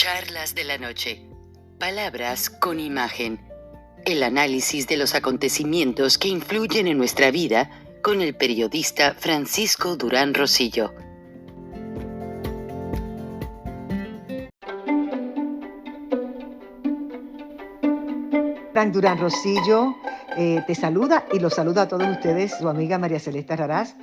Charlas de la noche. Palabras con imagen. El análisis de los acontecimientos que influyen en nuestra vida con el periodista Francisco Durán Rosillo. Frank Durán Rosillo te saluda y los saluda a todos ustedes, su amiga María Celeste Raraz,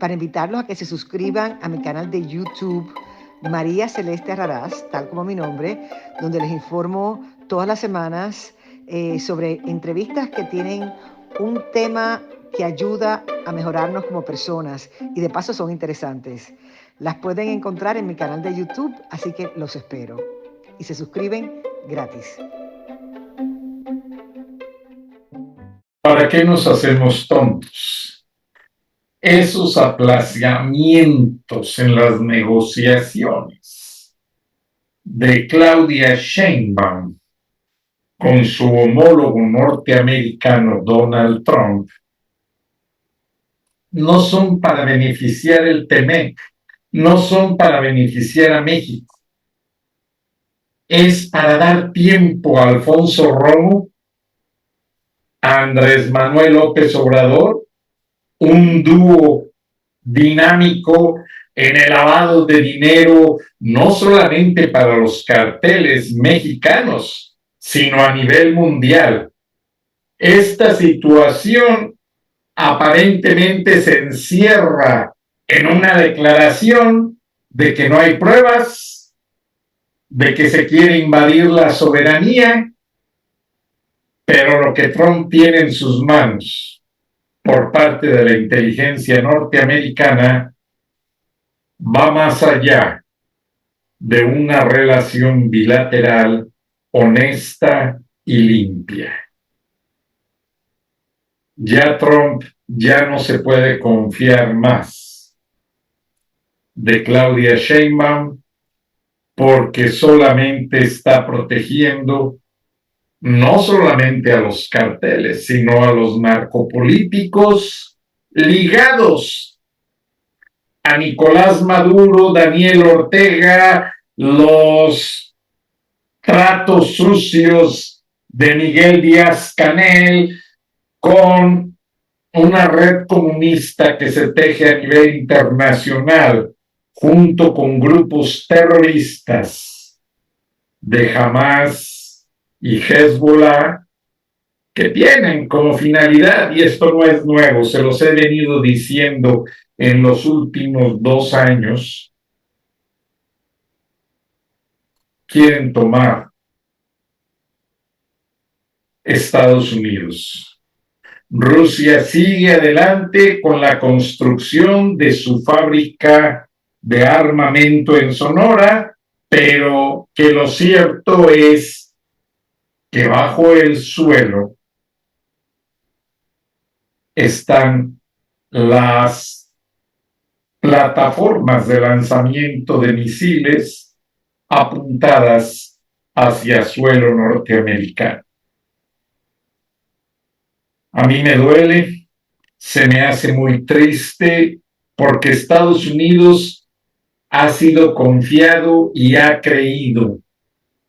para invitarlos a que se suscriban a mi canal de YouTube, María Celeste Raraz, tal como mi nombre, donde les informo todas las semanas sobre entrevistas que tienen un tema que ayuda a mejorarnos como personas y de paso son interesantes. Las pueden encontrar en mi canal de YouTube, así que los espero. Y se suscriben gratis. ¿Para qué nos hacemos tontos? Esos aplazamientos en las negociaciones de Claudia Sheinbaum con su homólogo norteamericano Donald Trump no son para beneficiar el TEMEC, no son para beneficiar a México. Es para dar tiempo a Alfonso Romo, a Andrés Manuel López Obrador, un dúo dinámico en el lavado de dinero, no solamente para los carteles mexicanos, sino a nivel mundial. Esta situación aparentemente se encierra en una declaración de que no hay pruebas, de que se quiere invadir la soberanía, pero lo que Trump tiene en sus manos por parte de la inteligencia norteamericana va más allá de una relación bilateral honesta y limpia. Ya Trump ya no se puede confiar más de Claudia Sheinbaum porque solamente está protegiendo no solamente a los carteles, sino a los narcopolíticos ligados a Nicolás Maduro, Daniel Ortega, los tratos sucios de Miguel Díaz-Canel con una red comunista que se teje a nivel internacional junto con grupos terroristas de Hamás y Hezbollah, que tienen como finalidad, y esto no es nuevo, se los he venido diciendo en los últimos 2 años, quieren tomar Estados Unidos. Rusia sigue adelante con la construcción de su fábrica de armamento en Sonora, pero que lo cierto es que bajo el suelo están las plataformas de lanzamiento de misiles apuntadas hacia suelo norteamericano. A mí me duele, se me hace muy triste, porque Estados Unidos ha sido confiado y ha creído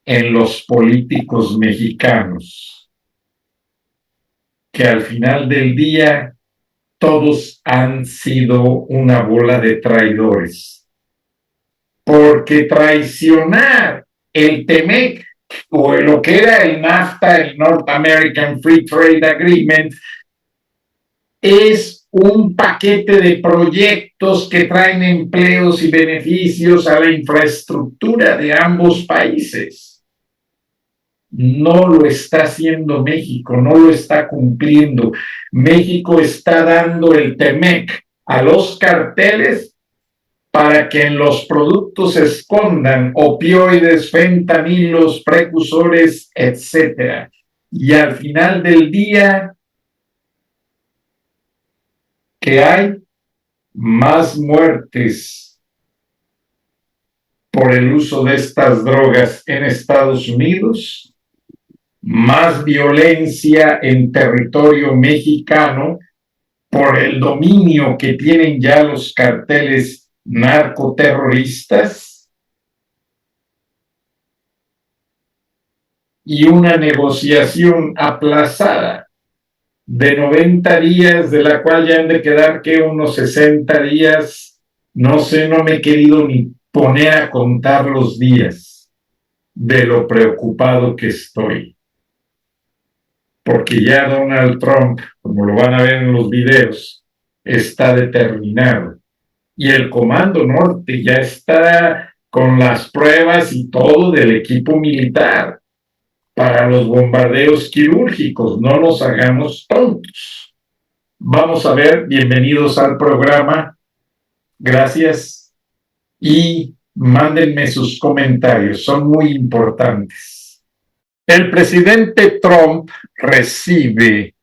en los políticos mexicanos, que al final del día todos han sido una bola de traidores, porque traicionar el TEMEC o lo que era el NAFTA, el North American Free Trade Agreement, es un paquete de proyectos que traen empleos y beneficios a la infraestructura de ambos países. No lo está haciendo México, no lo está cumpliendo. México está dando el TEMEC a los carteles para que en los productos se escondan opioides, fentanilos, precursores, etc. Y al final del día, que hay más muertes por el uso de estas drogas en Estados Unidos, más violencia en territorio mexicano por el dominio que tienen ya los carteles narcoterroristas, y una negociación aplazada de 90 días, de la cual ya han de quedar que unos 60 días, no sé, no me he querido ni poner a contar los días de lo preocupado que estoy. Porque ya Donald Trump, como lo van a ver en los videos, está determinado. Y el Comando Norte ya está con las pruebas y todo del equipo militar para los bombardeos quirúrgicos. No nos hagamos tontos. Vamos a ver, bienvenidos al programa. Gracias. Y mándenme sus comentarios, son muy importantes. El presidente Trump recibe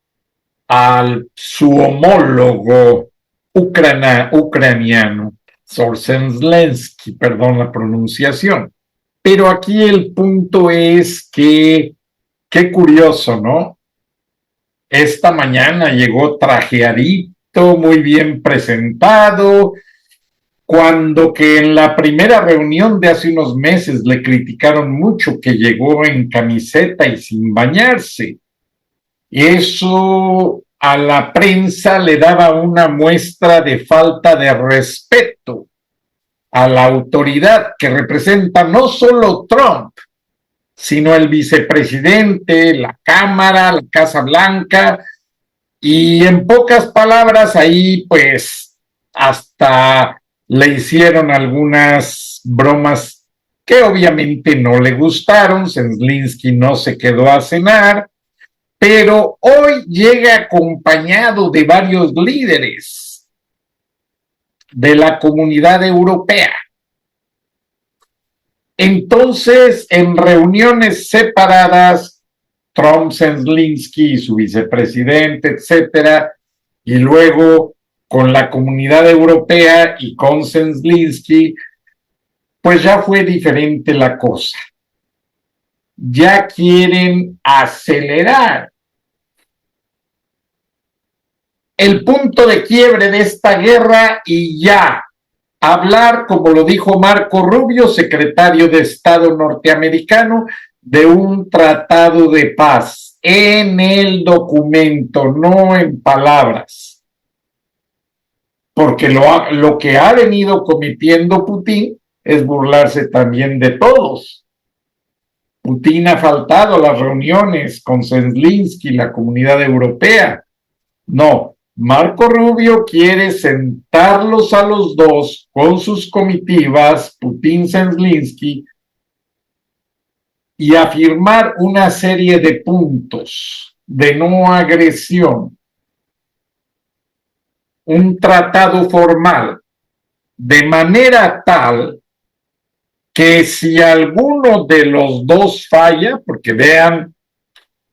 a su homólogo ucraniano, Zelensky, perdón la pronunciación. Pero aquí el punto es que, qué curioso, ¿no? Esta mañana llegó trajeadito, muy bien presentado, cuando que en la primera reunión de hace unos meses le criticaron mucho que llegó en camiseta y sin bañarse. Eso a la prensa le daba una muestra de falta de respeto a la autoridad que representa no solo Trump, sino el vicepresidente, la Cámara, la Casa Blanca, y en pocas palabras ahí pues hasta le hicieron algunas bromas que obviamente no le gustaron. Zelensky no se quedó a cenar, pero hoy llega acompañado de varios líderes de la Comunidad Europea. Entonces, en reuniones separadas, Trump, Zelensky y su vicepresidente, etcétera, y luego con la Comunidad Europea y con Zelensky, pues ya fue diferente la cosa. Ya quieren acelerar el punto de quiebre de esta guerra y ya hablar, como lo dijo Marco Rubio, secretario de Estado norteamericano, de un tratado de paz en el documento, no en palabras. Porque lo que ha venido cometiendo Putin es burlarse también de todos. Putin ha faltado a las reuniones con Zelensky, la Comunidad Europea. No, Marco Rubio quiere sentarlos a los dos con sus comitivas, Putin, Zelensky, y afirmar una serie de puntos de no agresión, un tratado formal, de manera tal que si alguno de los dos falla, porque vean,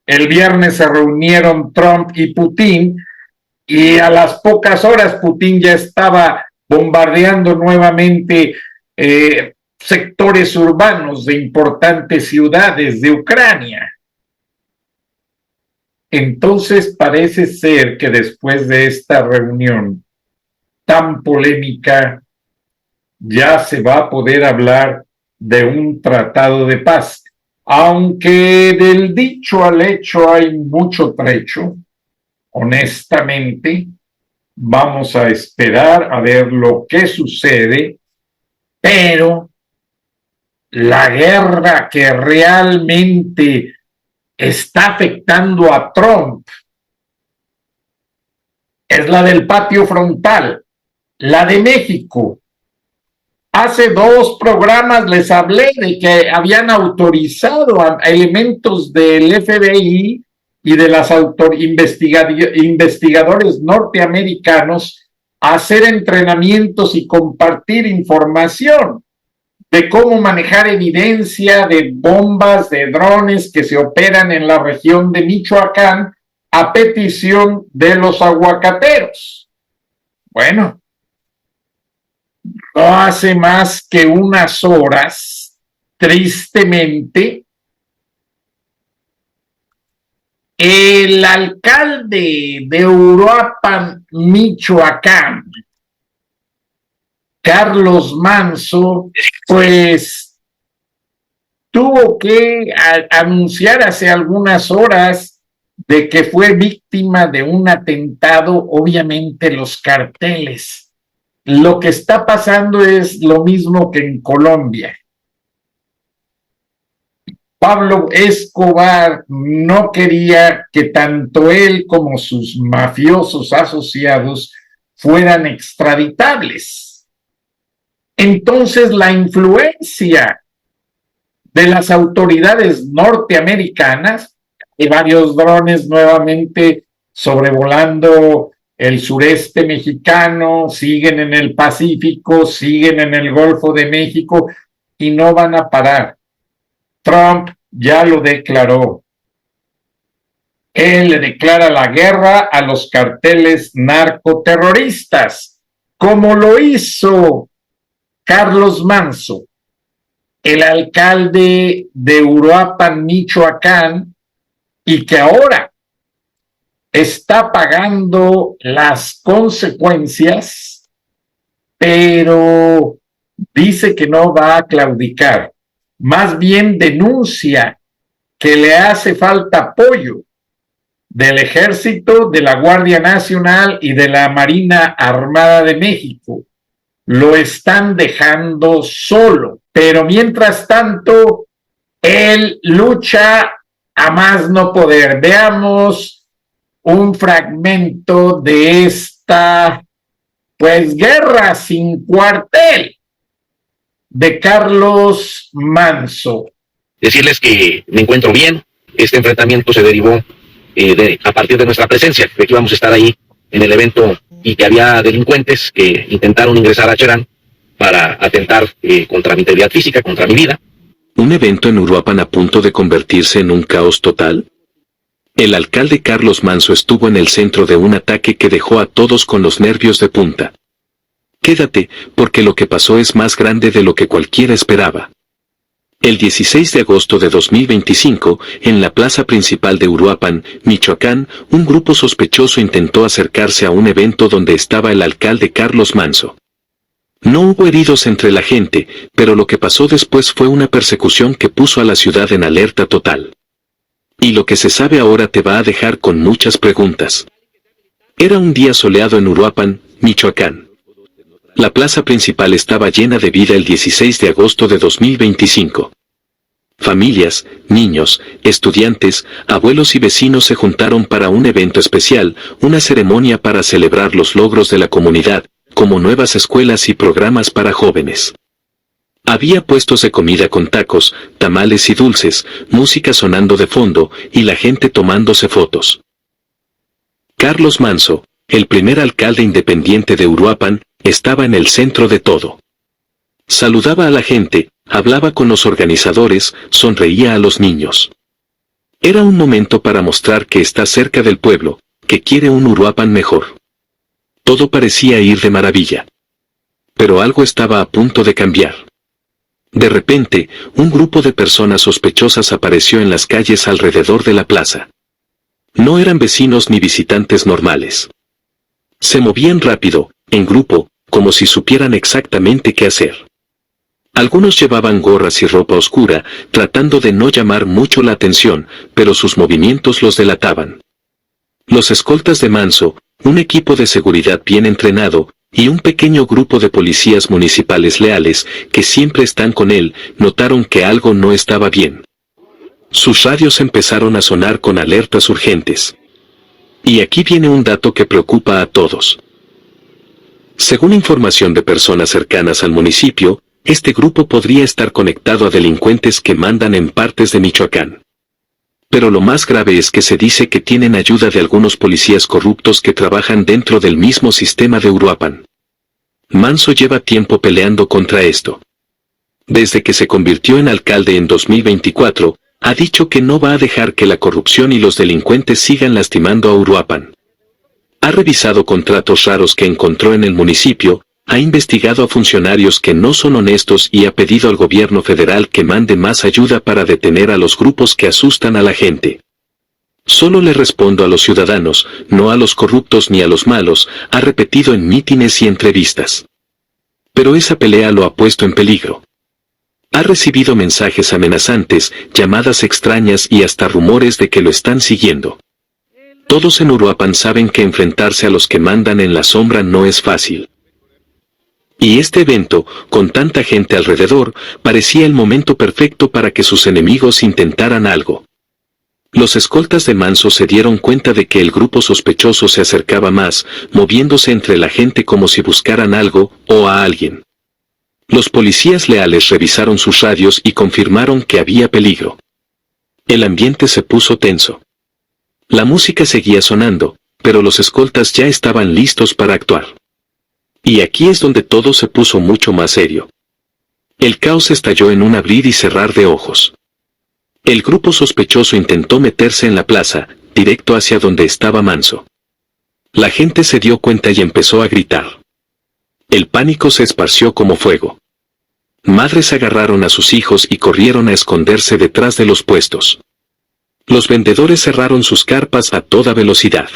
el viernes se reunieron Trump y Putin, y a las pocas horas Putin ya estaba bombardeando nuevamente sectores urbanos de importantes ciudades de Ucrania. Entonces parece ser que después de esta reunión tan polémica, ya se va a poder hablar de un tratado de paz. Aunque del dicho al hecho hay mucho trecho, honestamente, vamos a esperar a ver lo que sucede, pero la guerra que realmente está afectando a Trump es la del patio frontal, la de México. Hace 2 programas les hablé de que habían autorizado a elementos del FBI y de las investigadores norteamericanos a hacer entrenamientos y compartir información de cómo manejar evidencia de bombas, de drones que se operan en la región de Michoacán a petición de los aguacateros. Bueno, no hace más que unas horas, tristemente, el alcalde de Uruapan, Michoacán, Carlos Manso, pues tuvo que anunciar hace algunas horas de que fue víctima de un atentado, obviamente los carteles. Lo que está pasando es lo mismo que en Colombia. Pablo Escobar no quería que tanto él como sus mafiosos asociados fueran extraditables. Entonces la influencia de las autoridades norteamericanas, y varios drones nuevamente sobrevolando el sureste mexicano, siguen en el Pacífico, siguen en el Golfo de México y no van a parar. Trump ya lo declaró. Él le declara la guerra a los carteles narcoterroristas, como lo hizo Carlos Manso, el alcalde de Uruapan, Michoacán, y que ahora está pagando las consecuencias, pero dice que no va a claudicar. Más bien denuncia que le hace falta apoyo del Ejército, de la Guardia Nacional y de la Marina Armada de México. Lo están dejando solo, pero mientras tanto, él lucha a más no poder. Veamos un fragmento de esta, pues, guerra sin cuartel de Carlos Manso. Decirles que me encuentro bien. Este enfrentamiento se derivó a partir de nuestra presencia, de que íbamos a estar ahí en el evento y que había delincuentes que intentaron ingresar a Cherán para atentar contra mi integridad física, contra mi vida. ¿Un evento en Uruapan a punto de convertirse en un caos total? El alcalde Carlos Manso estuvo en el centro de un ataque que dejó a todos con los nervios de punta. Quédate, porque lo que pasó es más grande de lo que cualquiera esperaba. El 16 de agosto de 2025, en la plaza principal de Uruapan, Michoacán, un grupo sospechoso intentó acercarse a un evento donde estaba el alcalde Carlos Manso. No hubo heridos entre la gente, pero lo que pasó después fue una persecución que puso a la ciudad en alerta total. Y lo que se sabe ahora te va a dejar con muchas preguntas. Era un día soleado en Uruapan, Michoacán. La plaza principal estaba llena de vida el 16 de agosto de 2025. Familias, niños, estudiantes, abuelos y vecinos se juntaron para un evento especial, una ceremonia para celebrar los logros de la comunidad, como nuevas escuelas y programas para jóvenes. Había puestos de comida con tacos, tamales y dulces, música sonando de fondo, y la gente tomándose fotos. Carlos Manso, el primer alcalde independiente de Uruapan, estaba en el centro de todo. Saludaba a la gente, hablaba con los organizadores, sonreía a los niños. Era un momento para mostrar que está cerca del pueblo, que quiere un Uruapan mejor. Todo parecía ir de maravilla. Pero algo estaba a punto de cambiar. De repente, un grupo de personas sospechosas apareció en las calles alrededor de la plaza. No eran vecinos ni visitantes normales. Se movían rápido, en grupo, como si supieran exactamente qué hacer. Algunos llevaban gorras y ropa oscura, tratando de no llamar mucho la atención, pero sus movimientos los delataban. Los escoltas de Manso, un equipo de seguridad bien entrenado, y un pequeño grupo de policías municipales leales, que siempre están con él, notaron que algo no estaba bien. Sus radios empezaron a sonar con alertas urgentes. Y aquí viene un dato que preocupa a todos. Según información de personas cercanas al municipio, este grupo podría estar conectado a delincuentes que mandan en partes de Michoacán. Pero lo más grave es que se dice que tienen ayuda de algunos policías corruptos que trabajan dentro del mismo sistema de Uruapan. Manso lleva tiempo peleando contra esto. Desde que se convirtió en alcalde en 2024, ha dicho que no va a dejar que la corrupción y los delincuentes sigan lastimando a Uruapan. Ha revisado contratos raros que encontró en el municipio, ha investigado a funcionarios que no son honestos y ha pedido al gobierno federal que mande más ayuda para detener a los grupos que asustan a la gente. Solo le respondo a los ciudadanos, no a los corruptos ni a los malos, ha repetido en mítines y entrevistas. Pero esa pelea lo ha puesto en peligro. Ha recibido mensajes amenazantes, llamadas extrañas y hasta rumores de que lo están siguiendo. Todos en Uruapan saben que enfrentarse a los que mandan en la sombra no es fácil. Y este evento, con tanta gente alrededor, parecía el momento perfecto para que sus enemigos intentaran algo. Los escoltas de Manso se dieron cuenta de que el grupo sospechoso se acercaba más, moviéndose entre la gente como si buscaran algo, o a alguien. Los policías leales revisaron sus radios y confirmaron que había peligro. El ambiente se puso tenso. La música seguía sonando, pero los escoltas ya estaban listos para actuar. Y aquí es donde todo se puso mucho más serio. El caos estalló en un abrir y cerrar de ojos. El grupo sospechoso intentó meterse en la plaza, directo hacia donde estaba Manso. La gente se dio cuenta y empezó a gritar. El pánico se esparció como fuego. Madres agarraron a sus hijos y corrieron a esconderse detrás de los puestos. Los vendedores cerraron sus carpas a toda velocidad.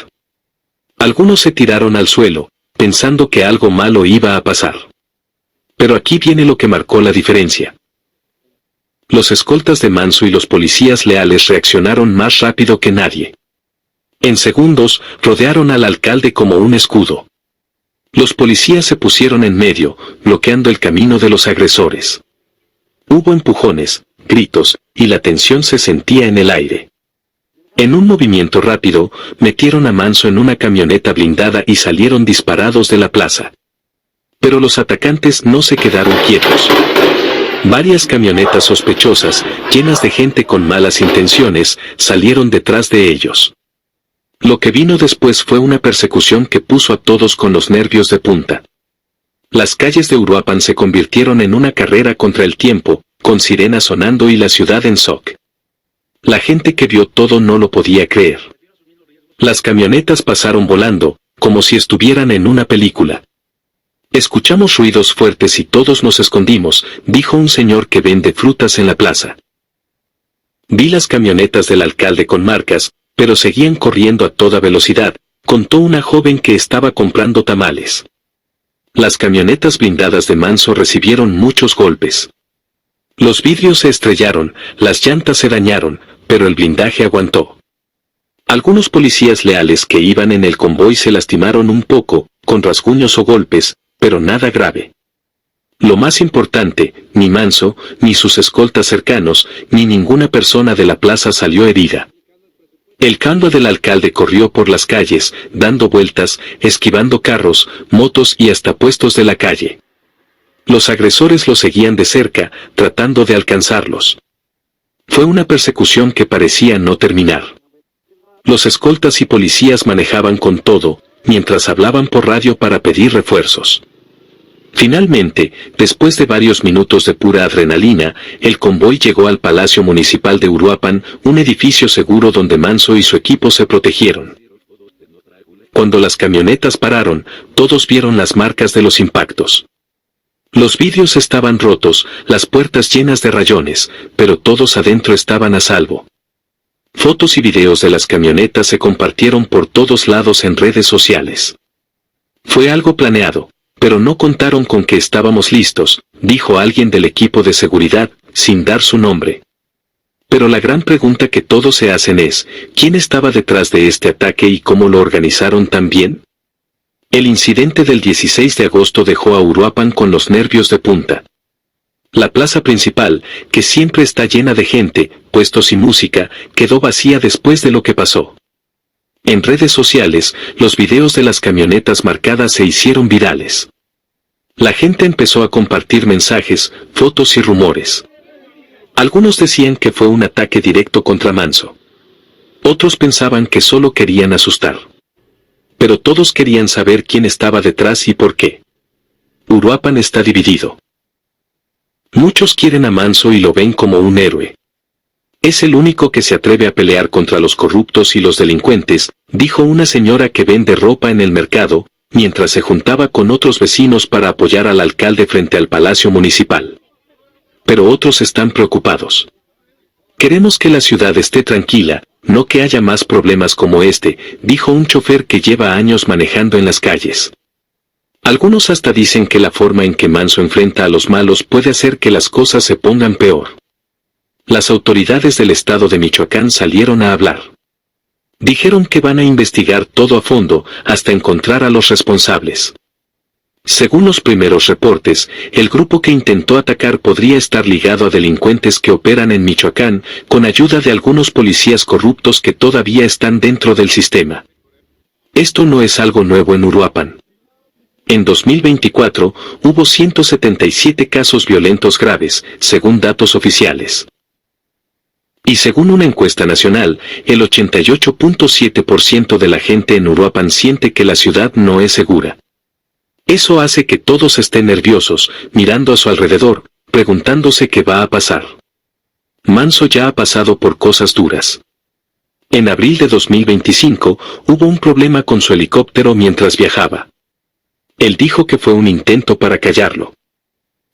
Algunos se tiraron al suelo, pensando que algo malo iba a pasar. Pero aquí viene lo que marcó la diferencia. Los escoltas de Manso y los policías leales reaccionaron más rápido que nadie. En segundos, rodearon al alcalde como un escudo. Los policías se pusieron en medio, bloqueando el camino de los agresores. Hubo empujones, gritos, y la tensión se sentía en el aire. En un movimiento rápido, metieron a Manso en una camioneta blindada y salieron disparados de la plaza. Pero los atacantes no se quedaron quietos. Varias camionetas sospechosas, llenas de gente con malas intenciones, salieron detrás de ellos. Lo que vino después fue una persecución que puso a todos con los nervios de punta. Las calles de Uruapan se convirtieron en una carrera contra el tiempo, con sirenas sonando y la ciudad en shock. La gente que vio todo no lo podía creer. Las camionetas pasaron volando, como si estuvieran en una película. Escuchamos ruidos fuertes y todos nos escondimos, dijo un señor que vende frutas en la plaza. Vi las camionetas del alcalde con marcas, pero seguían corriendo a toda velocidad, contó una joven que estaba comprando tamales. Las camionetas blindadas de Manso recibieron muchos golpes. Los vidrios se estrellaron, las llantas se dañaron, pero el blindaje aguantó. Algunos policías leales que iban en el convoy se lastimaron un poco, con rasguños o golpes, pero nada grave. Lo más importante, ni Manso, ni sus escoltas cercanos, ni ninguna persona de la plaza salió herida. El canva del alcalde corrió por las calles, dando vueltas, esquivando carros, motos y hasta puestos de la calle. Los agresores lo seguían de cerca, tratando de alcanzarlos. Fue una persecución que parecía no terminar. Los escoltas y policías manejaban con todo, mientras hablaban por radio para pedir refuerzos. Finalmente, después de varios minutos de pura adrenalina, el convoy llegó al Palacio Municipal de Uruapan, un edificio seguro donde Manso y su equipo se protegieron. Cuando las camionetas pararon, todos vieron las marcas de los impactos. Los vidrios estaban rotos, las puertas llenas de rayones, pero todos adentro estaban a salvo. Fotos y videos de las camionetas se compartieron por todos lados en redes sociales. Fue algo planeado, pero no contaron con que estábamos listos, dijo alguien del equipo de seguridad, sin dar su nombre. Pero la gran pregunta que todos se hacen es, ¿quién estaba detrás de este ataque y cómo lo organizaron tan bien? El incidente del 16 de agosto dejó a Uruapan con los nervios de punta. La plaza principal, que siempre está llena de gente, puestos y música, quedó vacía después de lo que pasó. En redes sociales, los videos de las camionetas marcadas se hicieron virales. La gente empezó a compartir mensajes, fotos y rumores. Algunos decían que fue un ataque directo contra Manso. Otros pensaban que solo querían asustar. Pero todos querían saber quién estaba detrás y por qué. Uruapan está dividido. Muchos quieren a Manso y lo ven como un héroe. Es el único que se atreve a pelear contra los corruptos y los delincuentes, dijo una señora que vende ropa en el mercado, mientras se juntaba con otros vecinos para apoyar al alcalde frente al Palacio Municipal. Pero otros están preocupados. Queremos que la ciudad esté tranquila, no que haya más problemas como este, dijo un chofer que lleva años manejando en las calles. Algunos hasta dicen que la forma en que Manso enfrenta a los malos puede hacer que las cosas se pongan peor. Las autoridades del estado de Michoacán salieron a hablar. Dijeron que van a investigar todo a fondo hasta encontrar a los responsables. Según los primeros reportes, el grupo que intentó atacar podría estar ligado a delincuentes que operan en Michoacán, con ayuda de algunos policías corruptos que todavía están dentro del sistema. Esto no es algo nuevo en Uruapan. En 2024, hubo 177 casos violentos graves, según datos oficiales. Y según una encuesta nacional, el 88.7% de la gente en Uruapan siente que la ciudad no es segura. Eso hace que todos estén nerviosos, mirando a su alrededor, preguntándose qué va a pasar. Manso ya ha pasado por cosas duras. En abril de 2025, hubo un problema con su helicóptero mientras viajaba. Él dijo que fue un intento para callarlo.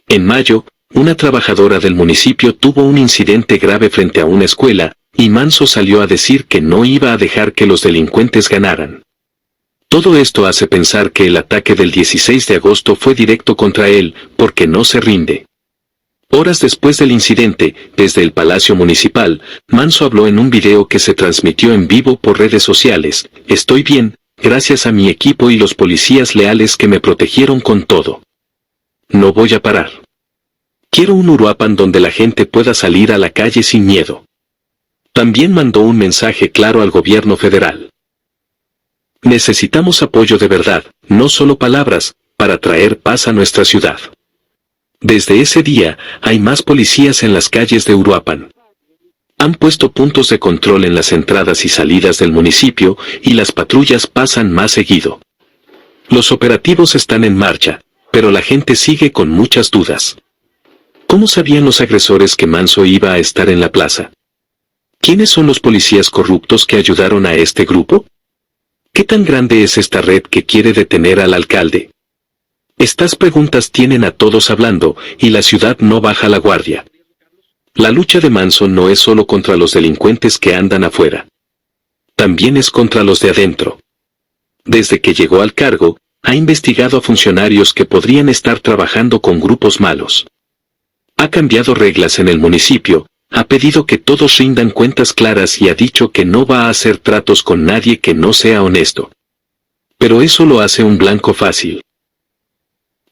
En mayo, una trabajadora del municipio tuvo un incidente grave frente a una escuela, y Manso salió a decir que no iba a dejar que los delincuentes ganaran. Todo esto hace pensar que el ataque del 16 de agosto fue directo contra él, porque no se rinde. Horas después del incidente, desde el Palacio Municipal, Manso habló en un video que se transmitió en vivo por redes sociales: "Estoy bien, gracias a mi equipo y los policías leales que me protegieron con todo. No voy a parar. Quiero un Uruapan donde la gente pueda salir a la calle sin miedo". También mandó un mensaje claro al gobierno federal. Necesitamos apoyo de verdad, no solo palabras, para traer paz a nuestra ciudad. Desde ese día, hay más policías en las calles de Uruapan. Han puesto puntos de control en las entradas y salidas del municipio, y las patrullas pasan más seguido. Los operativos están en marcha, pero la gente sigue con muchas dudas. ¿Cómo sabían los agresores que Manso iba a estar en la plaza? ¿Quiénes son los policías corruptos que ayudaron a este grupo? ¿Qué tan grande es esta red que quiere detener al alcalde? Estas preguntas tienen a todos hablando, y la ciudad no baja la guardia. La lucha de Manso no es solo contra los delincuentes que andan afuera. También es contra los de adentro. Desde que llegó al cargo, ha investigado a funcionarios que podrían estar trabajando con grupos malos. Ha cambiado reglas en el municipio, ha pedido que todos rindan cuentas claras y ha dicho que no va a hacer tratos con nadie que no sea honesto. Pero eso lo hace un blanco fácil.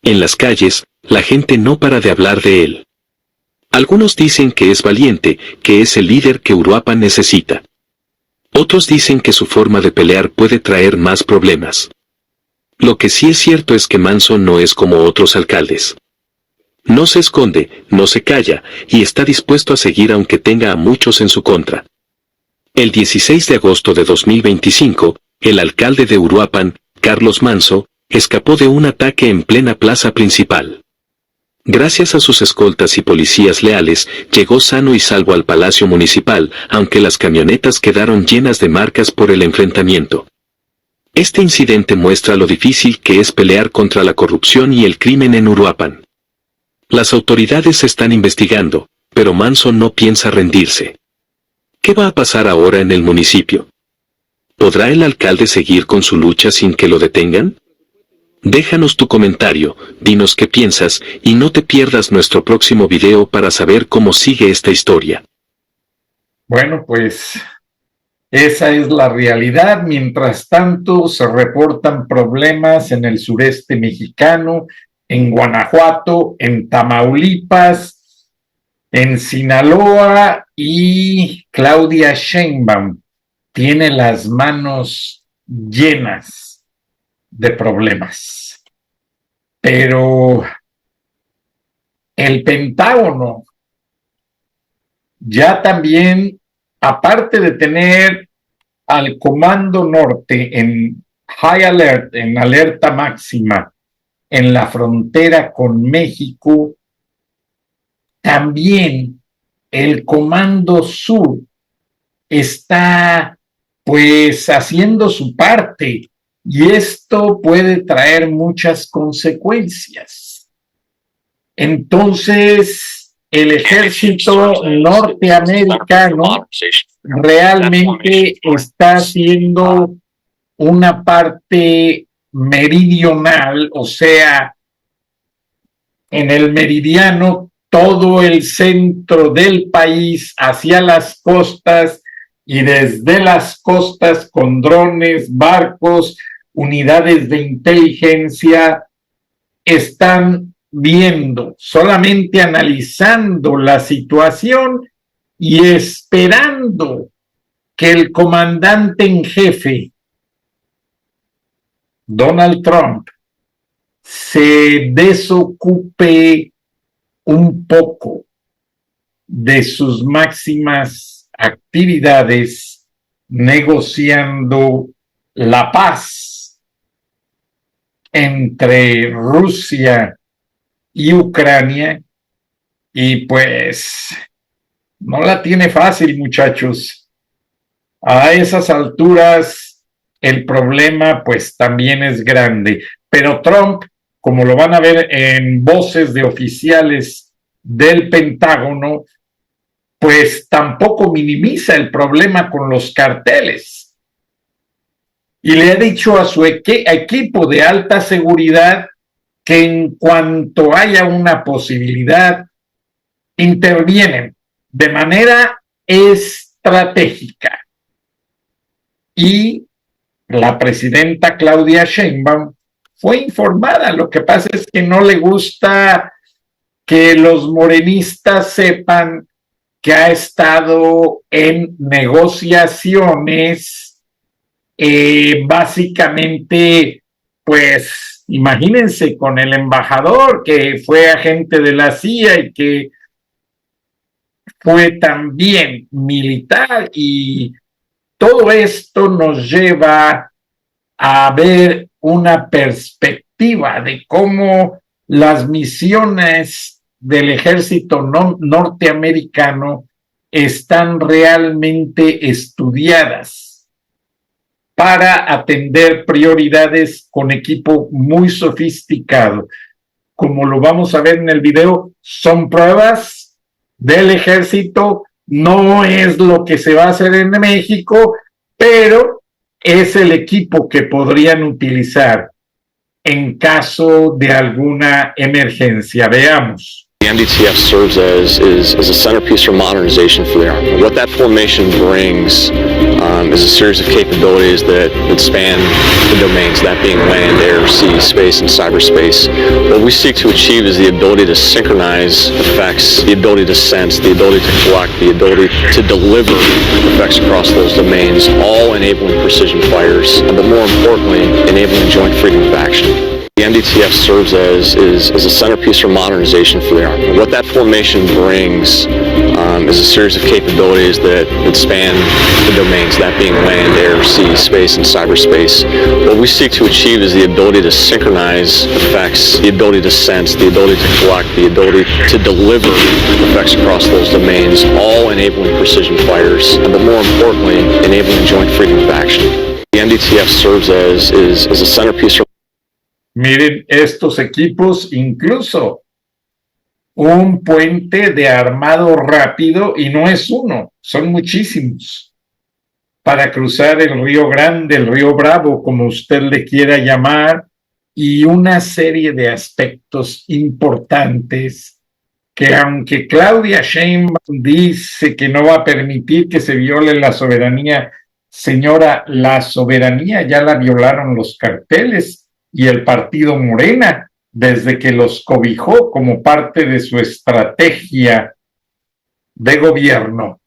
En las calles, la gente no para de hablar de él. Algunos dicen que es valiente, que es el líder que Uruapan necesita. Otros dicen que su forma de pelear puede traer más problemas. Lo que sí es cierto es que Manso no es como otros alcaldes. No se esconde, no se calla, y está dispuesto a seguir aunque tenga a muchos en su contra. El 16 de agosto de 2025, el alcalde de Uruapan, Carlos Manso, escapó de un ataque en plena plaza principal. Gracias a sus escoltas y policías leales, llegó sano y salvo al Palacio Municipal, aunque las camionetas quedaron llenas de marcas por el enfrentamiento. Este incidente muestra lo difícil que es pelear contra la corrupción y el crimen en Uruapan. Las autoridades están investigando, pero Manso no piensa rendirse. ¿Qué va a pasar ahora en el municipio? ¿Podrá el alcalde seguir con su lucha sin que lo detengan? Déjanos tu comentario, dinos qué piensas, y no te pierdas nuestro próximo video para saber cómo sigue esta historia. Bueno, pues esa es la realidad. Mientras tanto, se reportan problemas en el sureste mexicano, en Guanajuato, en Tamaulipas, en Sinaloa, y Claudia Sheinbaum tiene las manos llenas de problemas. Pero el Pentágono ya también, aparte de tener al Comando Norte en high alert, en alerta máxima, en la frontera con México, también el Comando Sur está pues haciendo su parte, y esto puede traer muchas consecuencias. Entonces, el ejército norteamericano realmente está haciendo una parte meridional, o sea, en el meridiano, todo el centro del país hacia las costas y desde las costas con drones, barcos, unidades de inteligencia, están viendo, solamente analizando la situación y esperando que el comandante en jefe, Donald Trump, se desocupe un poco de sus máximas actividades negociando la paz entre Rusia y Ucrania, y pues no la tiene fácil, muchachos. A esas alturas el problema pues también es grande, pero Trump, como lo van a ver en voces de oficiales del Pentágono, pues tampoco minimiza el problema con los carteles. Y le ha dicho a su equipo de alta seguridad que en cuanto haya una posibilidad, intervienen de manera estratégica. Y la presidenta Claudia Sheinbaum fue informada. Lo que pasa es que no le gusta que los morenistas sepan que ha estado en negociaciones, básicamente, pues, imagínense, con el embajador que fue agente de la CIA y que fue también militar, y todo esto nos lleva a ver una perspectiva de cómo las misiones del ejército norteamericano están realmente estudiadas para atender prioridades con equipo muy sofisticado. Como lo vamos a ver en el video, son pruebas del ejército, no es lo que se va a hacer en México, pero es el equipo que podrían utilizar en caso de alguna emergencia. Veamos. The NDTF serves as a centerpiece for modernization for the Army. What that formation brings is a series of capabilities that span the domains, that being land, air, sea, space, and cyberspace. What we seek to achieve is the ability to synchronize effects, the ability to sense, the ability to collect, the ability to deliver effects across those domains, all enabling precision fires, but more importantly, enabling joint freedom of action. The NDTF serves as a centerpiece for modernization for the Army. What that formation brings is a series of capabilities that span the domains, that being land, air, sea, space, and cyberspace. What we seek to achieve is the ability to synchronize effects, the ability to sense, the ability to collect, the ability to deliver effects across those domains, all enabling precision fires, but more importantly, enabling joint freedom of action. The NDTF serves as a centerpiece for Miren estos equipos, incluso un puente de armado rápido, y no es uno, son muchísimos, para cruzar el Río Grande, el Río Bravo, como usted le quiera llamar, y una serie de aspectos importantes que, aunque Claudia Sheinbaum dice que no va a permitir que se viole la soberanía, señora, la soberanía ya la violaron los carteles y el partido Morena, desde que los cobijó como parte de su estrategia de gobierno,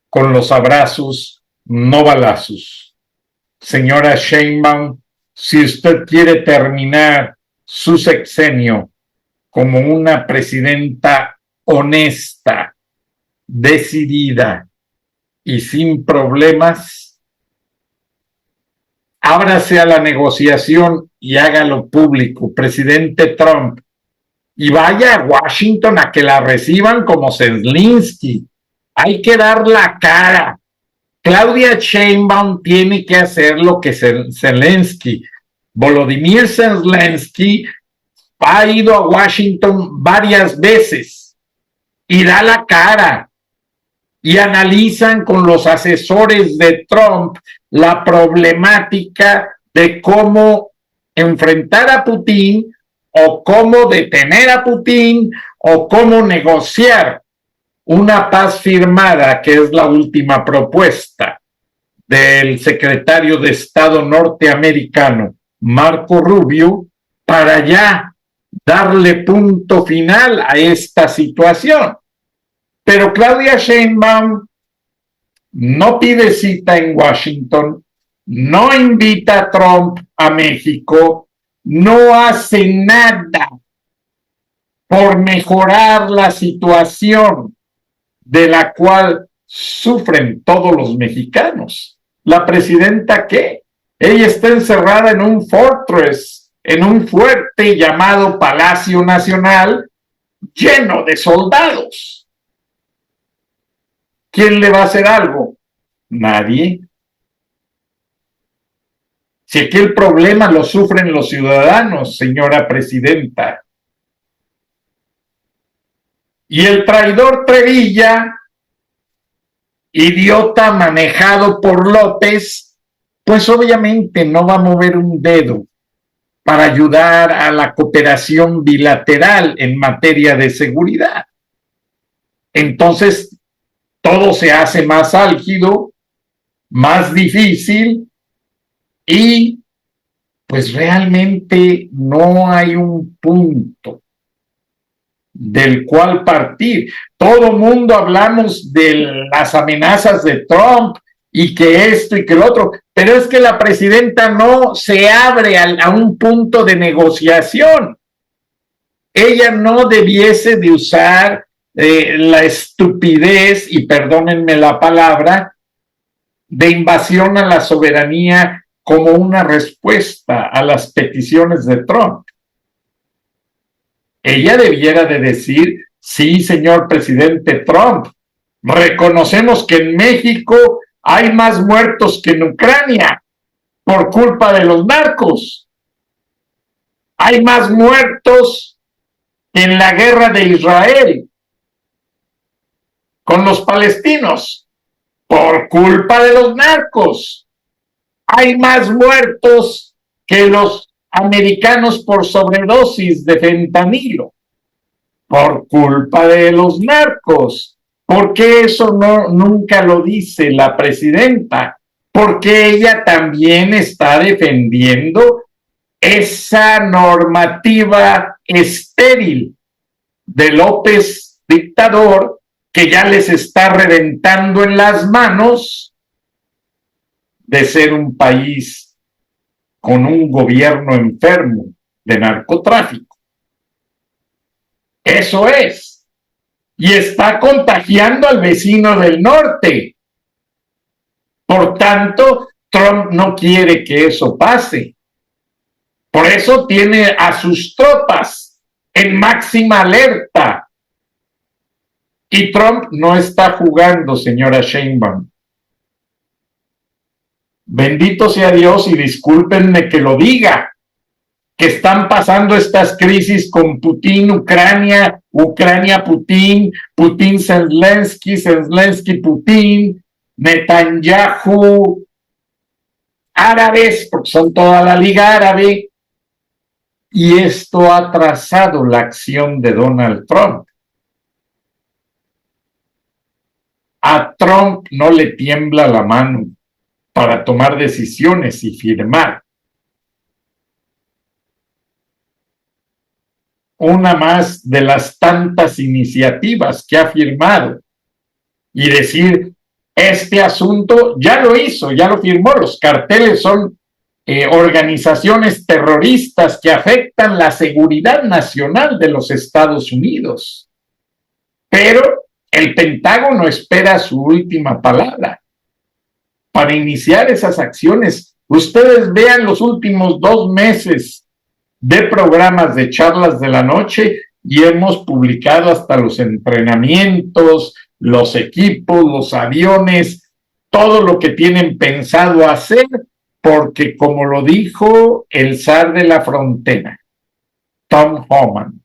con los abrazos, no balazos. Señora Sheinbaum, si usted quiere terminar su sexenio como una presidenta honesta, decidida y sin problemas, ábrase a la negociación y hágalo público, presidente Trump, y vaya a Washington a que la reciban como Zelensky. Hay que dar la cara. Claudia Sheinbaum tiene que hacer lo que Zelensky. Volodymyr Zelensky ha ido a Washington varias veces y da la cara y analizan con los asesores de Trump la problemática de cómo enfrentar a Putin o cómo detener a Putin o cómo negociar una paz firmada, que es la última propuesta del secretario de Estado norteamericano, Marco Rubio, para ya darle punto final a esta situación. Pero Claudia Sheinbaum no pide cita en Washington, no invita a Trump a México, no hace nada por mejorar la situación de la cual sufren todos los mexicanos. ¿La presidenta qué? Ella está encerrada en un fortress, en un fuerte llamado Palacio Nacional, lleno de soldados. ¿Quién le va a hacer algo? Nadie. Si aquí el problema lo sufren los ciudadanos, señora presidenta. Y el traidor Trevilla, idiota manejado por López, pues obviamente no va a mover un dedo para ayudar a la cooperación bilateral en materia de seguridad. Entonces, todo se hace más álgido, más difícil y pues realmente no hay un punto del cual partir. Todo mundo hablamos de las amenazas de Trump y que esto y que lo otro, pero es que la presidenta no se abre a un punto de negociación. Ella no debiese de usar la estupidez, y perdónenme la palabra, de invasión a la soberanía como una respuesta a las peticiones de Trump. Ella debiera de decir, sí, señor presidente Trump, reconocemos que en México hay más muertos que en Ucrania por culpa de los narcos. Hay más muertos que en la guerra de Israel con los palestinos por culpa de los narcos. Hay más muertos que los americanos por sobredosis de fentanilo por culpa de los narcos. ¿Por qué eso nunca lo dice la presidenta? Porque ella también está defendiendo esa normativa estéril de López dictador, que ya les está reventando en las manos de ser un país con un gobierno enfermo de narcotráfico. Eso es. Y está contagiando al vecino del norte. Por tanto, Trump no quiere que eso pase. Por eso tiene a sus tropas en máxima alerta. Y Trump no está jugando, señora Sheinbaum. Bendito sea Dios y discúlpenme que lo diga, que están pasando estas crisis con Putin, Ucrania, Ucrania, Putin, Putin, Zelensky, Zelensky, Putin, Netanyahu, árabes, porque son toda la Liga Árabe, y esto ha atrasado la acción de Donald Trump. A Trump no le tiembla la mano para tomar decisiones y firmar. Una más de las tantas iniciativas que ha firmado y decir, este asunto ya lo hizo, ya lo firmó. Los carteles son organizaciones terroristas que afectan la seguridad nacional de los Estados Unidos. Pero el Pentágono espera su última palabra para iniciar esas acciones. Ustedes vean los últimos 2 meses de programas de charlas de la noche y hemos publicado hasta los entrenamientos, los equipos, los aviones, todo lo que tienen pensado hacer, porque como lo dijo el zar de la frontera, Tom Homan,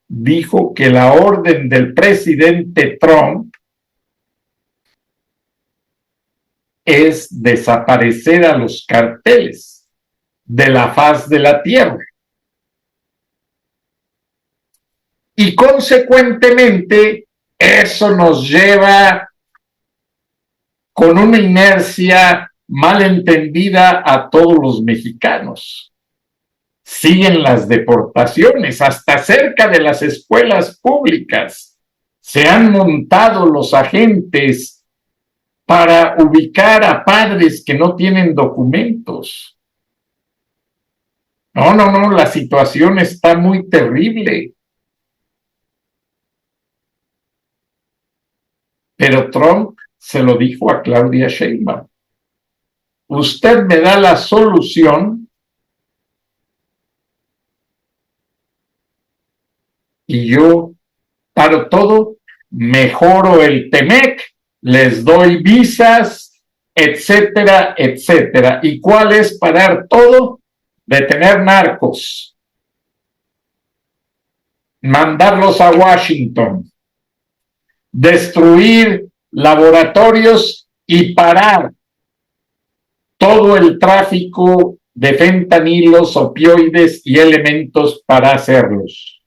dijo que la orden del presidente Trump es desaparecer a los carteles de la faz de la tierra. Y consecuentemente, eso nos lleva con una inercia malentendida a todos los mexicanos. Siguen las deportaciones, hasta cerca de las escuelas públicas. Se han montado los agentes para ubicar a padres que no tienen documentos. No, la situación está muy terrible. Pero Trump se lo dijo a Claudia Sheinbaum. Usted me da la solución y yo paro todo, mejoro el TEMEC, les doy visas, etcétera, etcétera. ¿Y cuál es parar todo? Detener narcos, mandarlos a Washington, destruir laboratorios y parar todo el tráfico de fentanilos, opioides y elementos para hacerlos.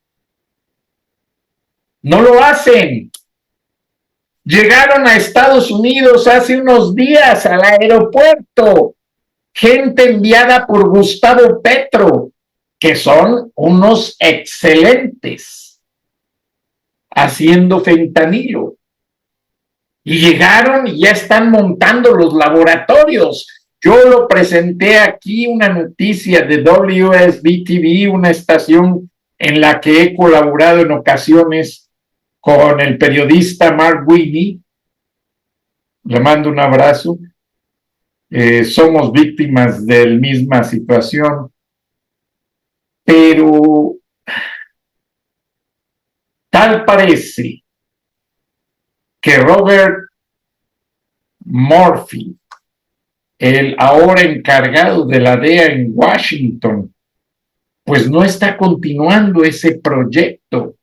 No lo hacen. Llegaron a Estados Unidos hace unos días al aeropuerto, gente enviada por Gustavo Petro, que son unos excelentes haciendo fentanilo. Y llegaron y ya están montando los laboratorios. Yo lo presenté aquí, una noticia de WSB-TV, una estación en la que he colaborado en ocasiones con el periodista Mark Winnie. Le mando un abrazo. Somos víctimas de la misma situación. Pero tal parece que Robert Murphy, el ahora encargado de la DEA en Washington, pues no está continuando ese proyecto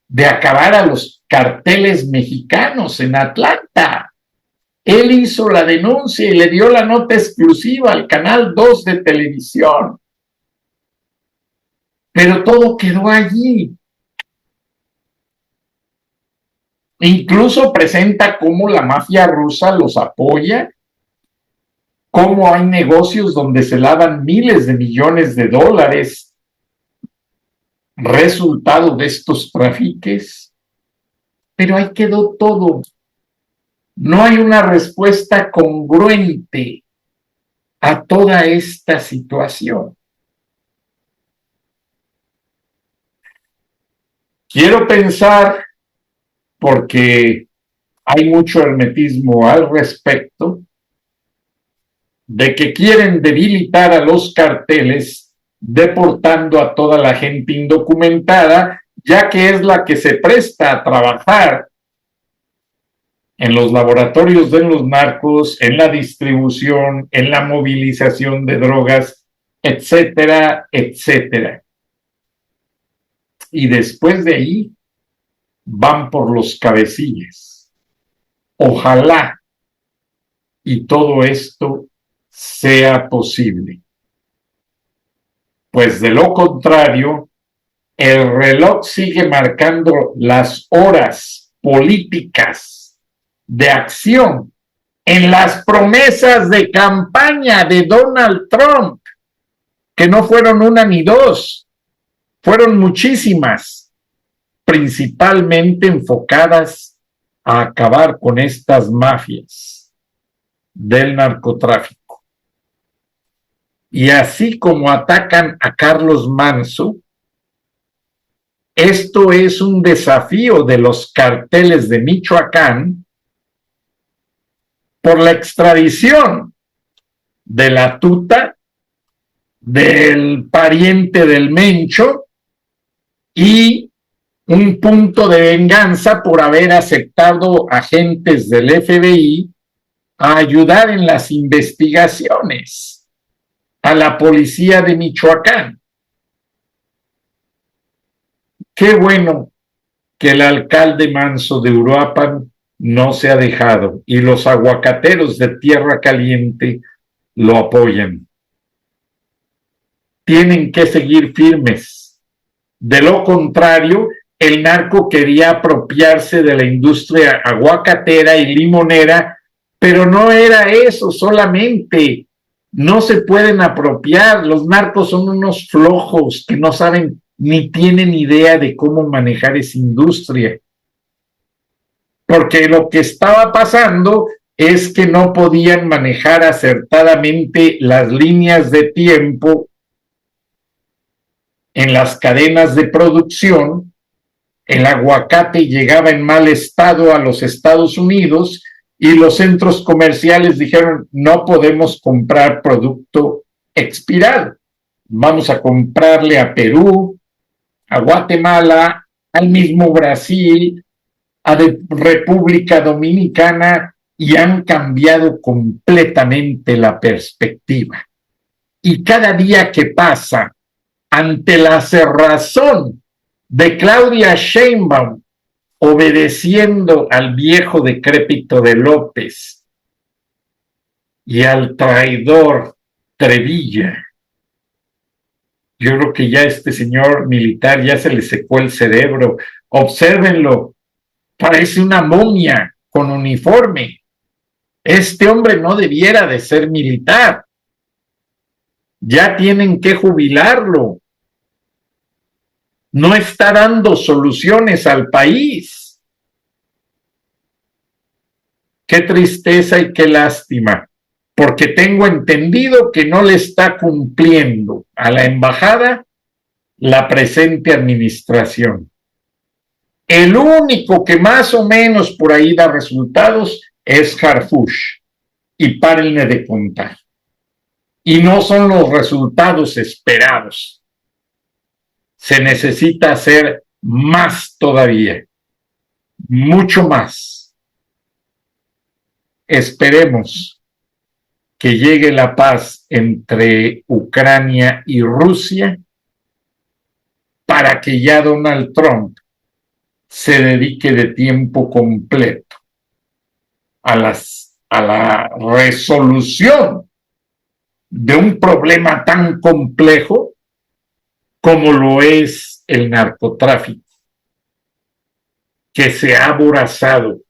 de acabar a los carteles mexicanos en Atlanta. Él hizo la denuncia y le dio la nota exclusiva al Canal 2 de televisión. Pero todo quedó allí. Incluso presenta cómo la mafia rusa los apoya, cómo hay negocios donde se lavan miles de millones de dólares resultado de estos trafiques. Pero ahí quedó todo. No hay una respuesta congruente a toda esta situación. Quiero pensar, porque hay mucho hermetismo al respecto, de que quieren debilitar a los carteles deportando a toda la gente indocumentada, ya que es la que se presta a trabajar en los laboratorios de los narcos, en la distribución, en la movilización de drogas, etcétera, etcétera. Y después de ahí van por los cabecillas. Ojalá y todo esto sea posible. Pues de lo contrario, el reloj sigue marcando las horas políticas de acción en las promesas de campaña de Donald Trump, que no fueron una ni dos, fueron muchísimas, principalmente enfocadas a acabar con estas mafias del narcotráfico. Y así como atacan a Carlos Manso, esto es un desafío de los carteles de Michoacán por la extradición de la tuta, del pariente del Mencho y un punto de venganza por haber aceptado agentes del FBI a ayudar en las investigaciones a la policía de Michoacán. Qué bueno que el alcalde Manso de Uruapan no se ha dejado y los aguacateros de Tierra Caliente lo apoyan. tienen que seguir firmes. De lo contrario, el narco quería apropiarse de la industria aguacatera y limonera, pero no era eso solamente. No se pueden apropiar. Los narcos son unos flojos que no saben ni tienen idea de cómo manejar esa industria. Porque lo que estaba pasando es que no podían manejar acertadamente las líneas de tiempo en las cadenas de producción. El aguacate llegaba en mal estado a los Estados Unidos y los centros comerciales dijeron, no podemos comprar producto expirado. Vamos a comprarle a Perú, a Guatemala, al mismo Brasil, a República Dominicana, y han cambiado completamente la perspectiva. Y cada día que pasa, ante la cerrazón de Claudia Sheinbaum, obedeciendo al viejo decrépito de López y al traidor Trevilla, yo creo que ya este señor militar ya se le secó el cerebro. Obsérvenlo, parece una momia con uniforme. Este hombre no debiera de ser militar. Ya tienen que jubilarlo. No está dando soluciones al país. Qué tristeza y qué lástima, porque tengo entendido que no le está cumpliendo a la embajada la presente administración. El único que más o menos por ahí da resultados es Harfuch, y párenle de contar. Y no son los resultados esperados. Se necesita hacer más todavía, mucho más. Esperemos que llegue la paz entre Ucrania y Rusia para que ya Donald Trump se dedique de tiempo completo a la resolución de un problema tan complejo como lo es el narcotráfico, que se ha aborazado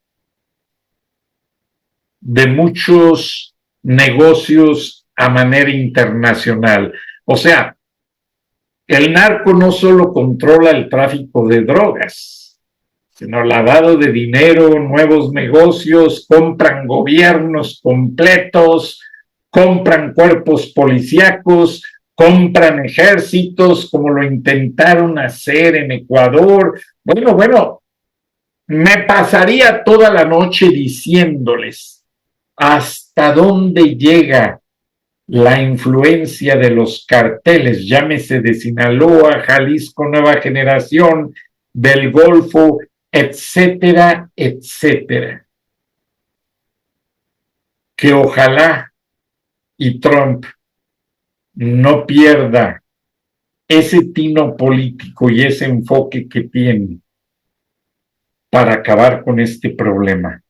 de muchos negocios a manera internacional. O sea, el narco no solo controla el tráfico de drogas, sino lavado de dinero, nuevos negocios, compran gobiernos completos, compran cuerpos policíacos, compran ejércitos, como lo intentaron hacer en Ecuador. Bueno, me pasaría toda la noche diciéndoles hasta dónde llega la influencia de los carteles, llámese de Sinaloa, Jalisco, Nueva Generación, del Golfo, etcétera, etcétera. Que ojalá y Trump no pierda ese tino político y ese enfoque que tiene para acabar con este problema,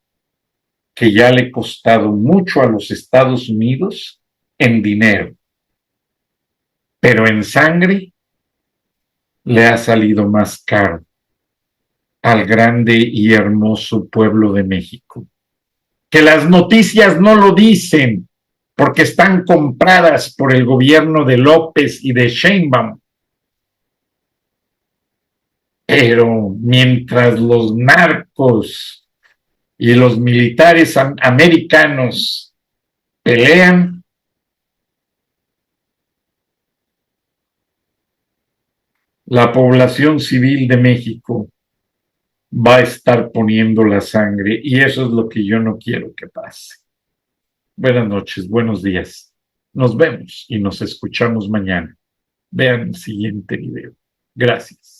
que ya le ha costado mucho a los Estados Unidos en dinero, pero en sangre le ha salido más caro al grande y hermoso pueblo de México. Que las noticias no lo dicen, porque están compradas por el gobierno de López y de Sheinbaum. Pero mientras los narcos y los militares americanos pelean, la población civil de México va a estar poniendo la sangre, y eso es lo que yo no quiero que pase. Buenas noches, buenos días. Nos vemos y nos escuchamos mañana. Vean el siguiente video. Gracias.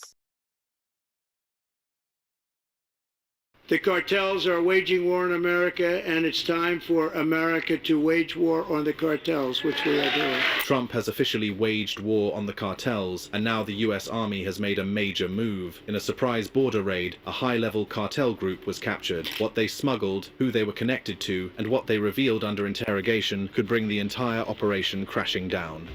The cartels are waging war in America, and it's time for America to wage war on the cartels, which we are doing. Trump has officially waged war on the cartels, and now the US Army has made a major move. In a surprise border raid, a high-level cartel group was captured. What they smuggled, who they were connected to, and what they revealed under interrogation could bring the entire operation crashing down.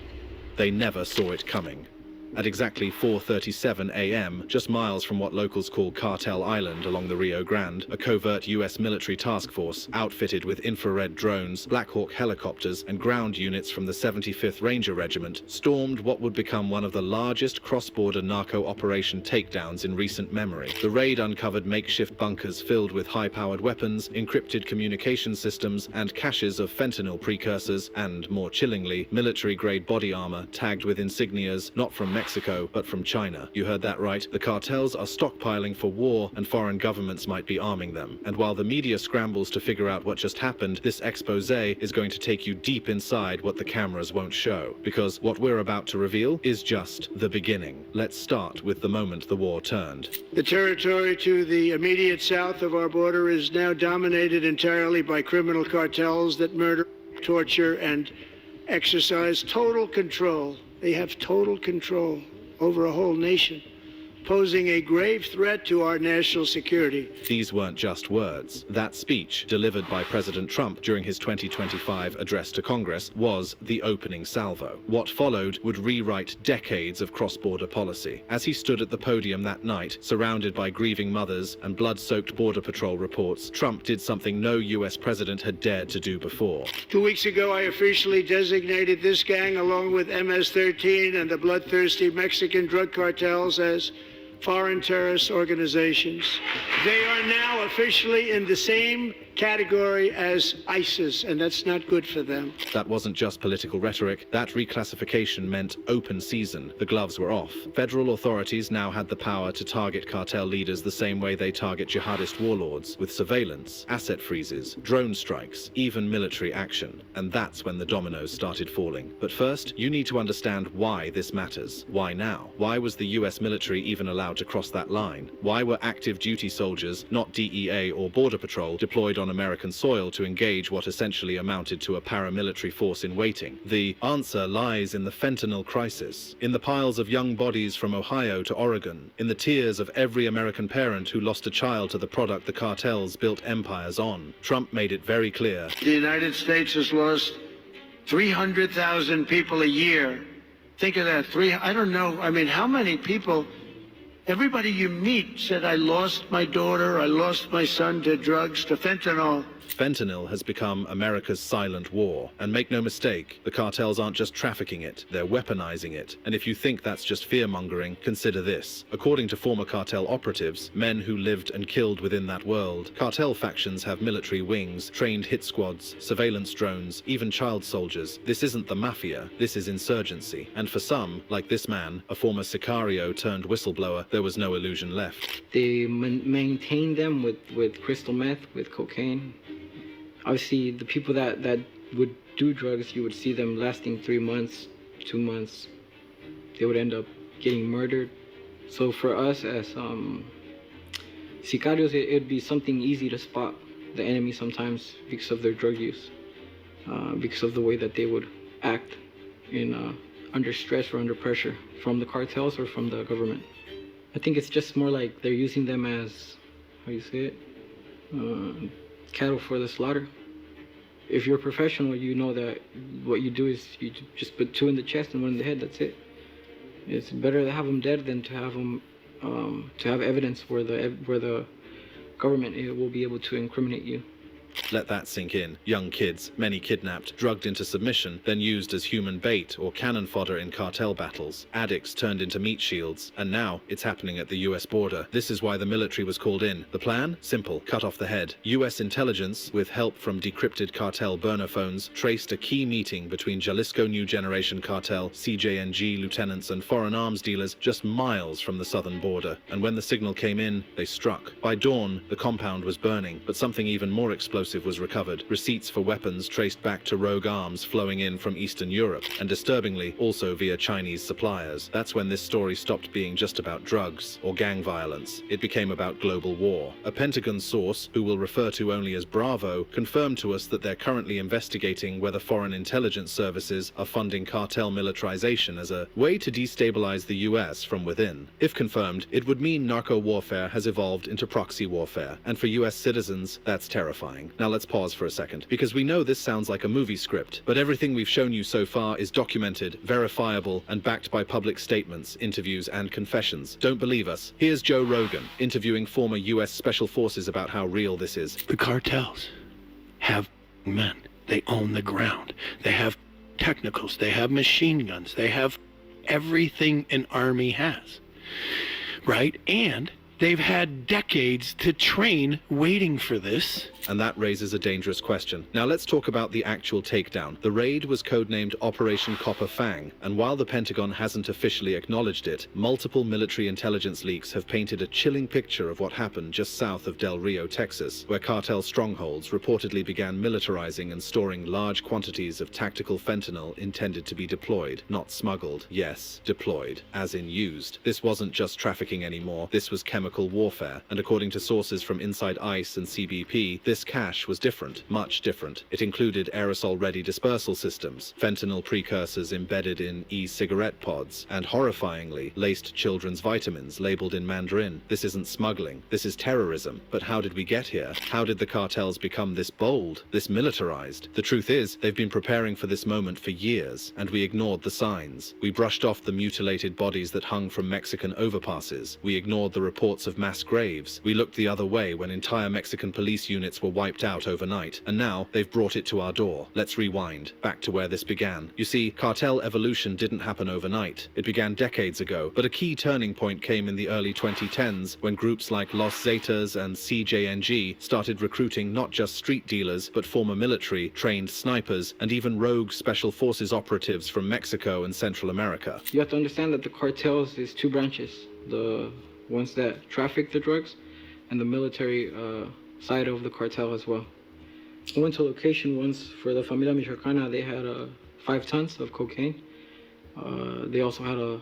They never saw it coming. At exactly 4:37 a.m., just miles from what locals call Cartel Island along the Rio Grande, a covert U.S. military task force outfitted with infrared drones, Black Hawk helicopters, and ground units from the 75th Ranger Regiment stormed what would become one of the largest cross-border narco operation takedowns in recent memory. The raid uncovered makeshift bunkers filled with high-powered weapons, encrypted communication systems, and caches of fentanyl precursors, and, more chillingly, military-grade body armor tagged with insignias not from Mexico, but from China. You heard that right. The cartels are stockpiling for war, and foreign governments might be arming them. And while the media scrambles to figure out what just happened, this expose is going to take you deep inside what the cameras won't show. Because what we're about to reveal is just the beginning. Let's start with the moment the war turned. The territory to the immediate south of our border is now dominated entirely by criminal cartels that murder, torture, and exercise total control. They have total control over a whole nation, posing a grave threat to our national security. These weren't just words. That speech, delivered by President Trump during his 2025 address to Congress, was the opening salvo. What followed would rewrite decades of cross-border policy. As he stood at the podium that night, surrounded by grieving mothers and blood-soaked Border Patrol reports, Trump did something no U.S. president had dared to do before. 2 weeks ago, I officially designated this gang, along with MS-13 and the bloodthirsty Mexican drug cartels, as foreign terrorist organizations. They are now officially in the same category as ISIS, and that's not good for them. That wasn't just political rhetoric. That reclassification meant open season. The gloves were off. Federal authorities now had the power to target cartel leaders the same way they target jihadist warlords, with surveillance, asset freezes, drone strikes, even military action. And that's when the dominoes started falling. But first, you need to understand why this matters. Why now? Why was the US military even allowed to cross that line? Why were active duty soldiers, not DEA or Border Patrol, deployed on American soil to engage what essentially amounted to a paramilitary force in waiting? The answer lies in the fentanyl crisis, in the piles of young bodies from Ohio to Oregon, in the tears of every American parent who lost a child to the product the cartels built empires on. Trump made it very clear. The United States has lost 300,000 people a year. Think of that. I don't know. I mean, how many people? Everybody you meet said, I lost my daughter, I lost my son to drugs, to fentanyl. Fentanyl has become America's silent war. And make no mistake, the cartels aren't just trafficking it, they're weaponizing it. And if you think that's just fear-mongering, consider this. According to former cartel operatives, men who lived and killed within that world, cartel factions have military wings, trained hit squads, surveillance drones, even child soldiers. This isn't the mafia, this is insurgency. And for some, like this man, a former sicario turned whistleblower, there was no illusion left. They maintain them with crystal meth, with cocaine. Obviously, the people that would do drugs, you would see them lasting 3 months, 2 months. They would end up getting murdered. So for us as sicarios, it'd be something easy to spot the enemy sometimes because of their drug use, because of the way that they would act in under stress or under pressure from the cartels or from the government. I think it's just more like they're using them as, how you say it, cattle for the slaughter. If you're a professional, you know that what you do is you just put 2 in the chest and 1 in the head. That's it. It's better to have them dead than to have them to have evidence where the government will be able to incriminate you. Let that sink in. Young kids, many kidnapped, drugged into submission, then used as human bait or cannon fodder in cartel battles. Addicts turned into meat shields, and now it's happening at the US border. This is why the military was called in. The plan? Simple. Cut off the head. US intelligence, with help from decrypted cartel burner phones, traced a key meeting between Jalisco New Generation Cartel, CJNG lieutenants, and foreign arms dealers just miles from the southern border. And when the signal came in, they struck. By dawn, the compound was burning, but something even more explosive was recovered. Receipts for weapons traced back to rogue arms flowing in from Eastern Europe, and disturbingly, also via Chinese suppliers. That's when this story stopped being just about drugs or gang violence. It became about global war. A Pentagon source, who we'll refer to only as Bravo, confirmed to us that they're currently investigating whether foreign intelligence services are funding cartel militarization as a way to destabilize the US from within. If confirmed, it would mean narco warfare has evolved into proxy warfare, and for US citizens, that's terrifying. Now let's pause for a second, because we know this sounds like a movie script, but everything we've shown you so far is documented, verifiable, and backed by public statements, interviews, and confessions. Don't believe us? Here's Joe Rogan, interviewing former US Special Forces about how real this is. The cartels have men. They own the ground. They have technicals. They have machine guns. They have everything an army has, right? And they've had decades to train waiting for this. And that raises a dangerous question. Now let's talk about the actual takedown. The raid was codenamed Operation Copper Fang, and while the Pentagon hasn't officially acknowledged it, multiple military intelligence leaks have painted a chilling picture of what happened just south of Del Rio, Texas, where cartel strongholds reportedly began militarizing and storing large quantities of tactical fentanyl intended to be deployed, not smuggled. Yes, deployed, as in used. This wasn't just trafficking anymore, this was chemical warfare, and according to sources from Inside ICE and CBP, this cache was different, much different. It included aerosol-ready dispersal systems, fentanyl precursors embedded in e-cigarette pods, and horrifyingly, laced children's vitamins labeled in Mandarin. This isn't smuggling, this is terrorism. But how did we get here? How did the cartels become this bold, this militarized? The truth is, they've been preparing for this moment for years, and we ignored the signs. We brushed off the mutilated bodies that hung from Mexican overpasses. We ignored the reports of mass graves. We looked the other way when entire Mexican police units were wiped out overnight, and now they've brought it to our door. Let's rewind, back to where this began. You see, cartel evolution didn't happen overnight. It began decades ago, but a key turning point came in the early 2010s when groups like Los Zetas and CJNG started recruiting not just street dealers, but former military, trained snipers, and even rogue special forces operatives from Mexico and Central America. You have to understand that the cartels is two branches. The ones that traffic the drugs and the military side of the cartel as well. I went to a location once for the Familia Michoacana. They had 5 tons of cocaine. They also had a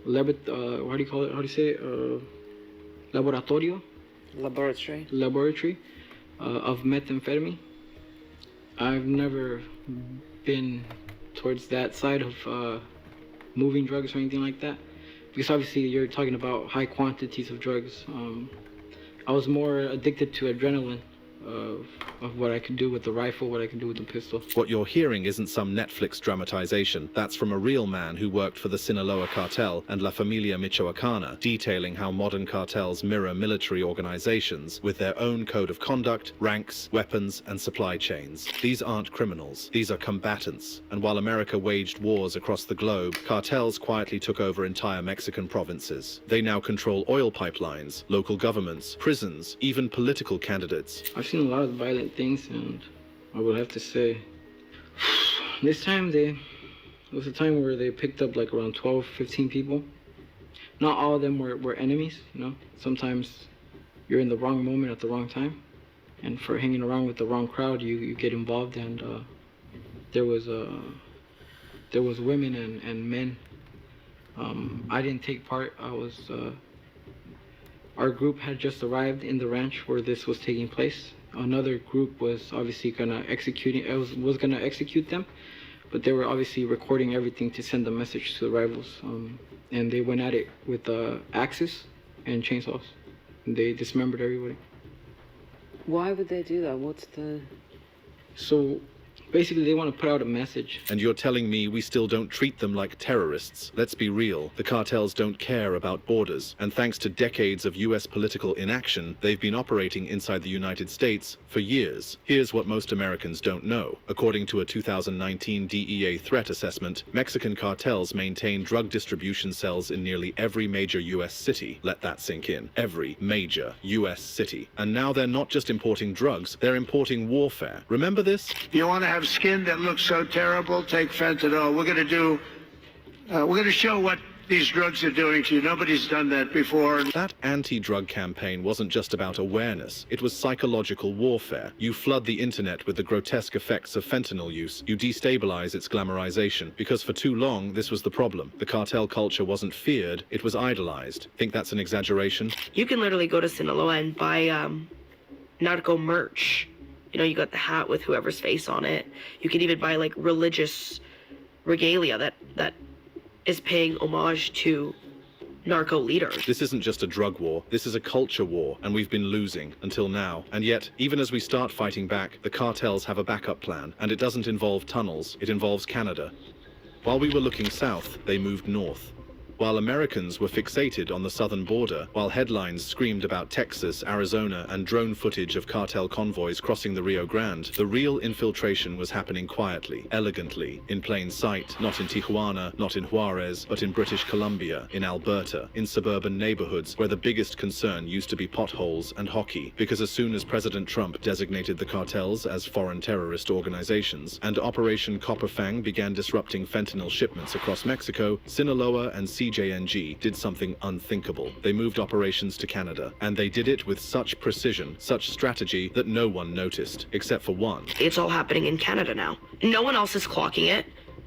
what do you call it? How do you say it? Laboratorio? Laboratory of methamphetamine. I've never been towards that side of moving drugs or anything like that. Because obviously you're talking about high quantities of drugs. I was more addicted to adrenaline of what I could do with the rifle, what I could do with the pistol. What you're hearing isn't some Netflix dramatization. That's from a real man who worked for the Sinaloa cartel and La Familia Michoacana, detailing how modern cartels mirror military organizations with their own code of conduct, ranks, weapons, and supply chains. These aren't criminals. These are combatants. And while America waged wars across the globe, cartels quietly took over entire Mexican provinces. They now control oil pipelines, local governments, prisons, even political candidates. I've seen a lot of violent things, and I would have to say this time it was a time where they picked up like around 12, 15 people. Not all of them were enemies, you know. Sometimes you're in the wrong moment at the wrong time, and for hanging around with the wrong crowd, you get involved. And there was women and men. I didn't take part. Our group had just arrived in the ranch where this was taking place. Another group was obviously gonna was gonna execute them, but they were obviously recording everything to send a message to the rivals. And they went at it with axes and chainsaws. And they dismembered everybody. Why would they do that? So basically, they want to put out a message. And you're telling me we still don't treat them like terrorists? Let's be real. The cartels don't care about borders. And thanks to decades of US political inaction, they've been operating inside the United States for years. Here's what most Americans don't know. According to a 2019 DEA threat assessment, Mexican cartels maintain drug distribution cells in nearly every major US city. Let that sink in. Every major US city. And now they're not just importing drugs, they're importing warfare. Remember this? You want to have skin that looks so terrible? Take fentanyl. We're going to show what these drugs are doing to you. Nobody's done that before. That anti-drug campaign wasn't just about awareness. It was psychological warfare. You flood the internet with the grotesque effects of fentanyl use. You destabilize its glamorization. Because for too long, this was the problem. The cartel culture wasn't feared, it was idolized. Think that's an exaggeration? You can literally go to Sinaloa and buy narco merch. You know, you got the hat with whoever's face on it. You can even buy like religious regalia that is paying homage to narco leaders. This isn't just a drug war, this is a culture war, and we've been losing until now. And yet, even as we start fighting back, the cartels have a backup plan, and it doesn't involve tunnels, it involves Canada. While we were looking south, they moved north. While Americans were fixated on the southern border, while headlines screamed about Texas, Arizona, and drone footage of cartel convoys crossing the Rio Grande, the real infiltration was happening quietly, elegantly, in plain sight, not in Tijuana, not in Juarez, but in British Columbia, in Alberta, in suburban neighborhoods where the biggest concern used to be potholes and hockey, because as soon as President Trump designated the cartels as foreign terrorist organizations, and Operation Copperfang began disrupting fentanyl shipments across Mexico, Sinaloa and CJNG did something unthinkable. They moved operations to Canada, and they did it with such precision, such strategy, that no one noticed, except for one. It's all happening in Canada now. No one else is clocking it,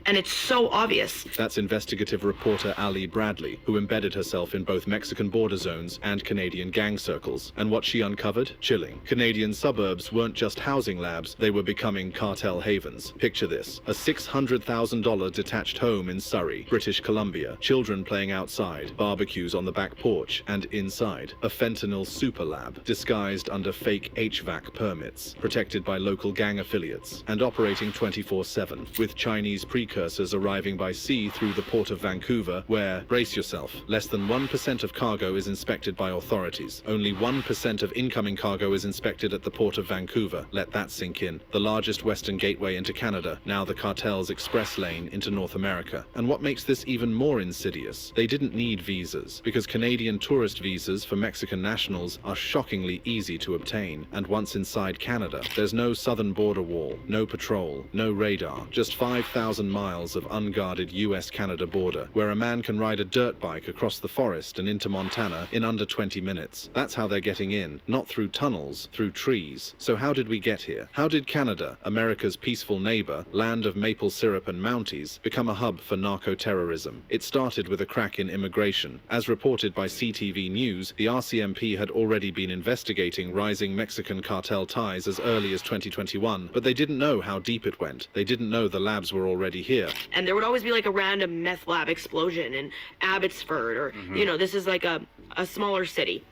and it's so obvious. That's investigative reporter Ali Bradley, who embedded herself in both Mexican border zones and Canadian gang circles. And what she uncovered? Chilling. Canadian suburbs weren't just housing labs, they were becoming cartel havens. Picture this: a $600,000 detached home in Surrey, British Columbia, children playing outside, barbecues on the back porch, and inside, a fentanyl super lab, disguised under fake HVAC permits, protected by local gang affiliates, and operating 24/7, with Chinese precursors arriving by sea through the port of Vancouver, where, brace yourself, less than 1% of cargo is inspected by authorities. Only 1% of incoming cargo is inspected at the port of Vancouver. Let that sink in. The largest western gateway into Canada, now the cartel's express lane into North America. And what makes this even more insidious? They didn't need visas, because Canadian tourist visas for Mexican nationals are shockingly easy to obtain. And once inside Canada, there's no southern border wall, no patrol, no radar, just 5,000 miles of unguarded US-Canada border, where a man can ride a dirt bike across the forest and into Montana in under 20 minutes. That's how they're getting in, not through tunnels, through trees. So how did we get here? How did Canada, America's peaceful neighbor, land of maple syrup and Mounties, become a hub for narco-terrorism? It started with a crack in immigration. As reported by CTV News, the RCMP had already been investigating rising Mexican cartel ties as early as 2021, but they didn't know how deep it went. They didn't know the labs were already here. And there would always be like a random meth lab explosion in Abbotsford, or, you know, this is like a smaller city.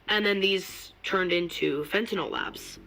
And then these turned into fentanyl labs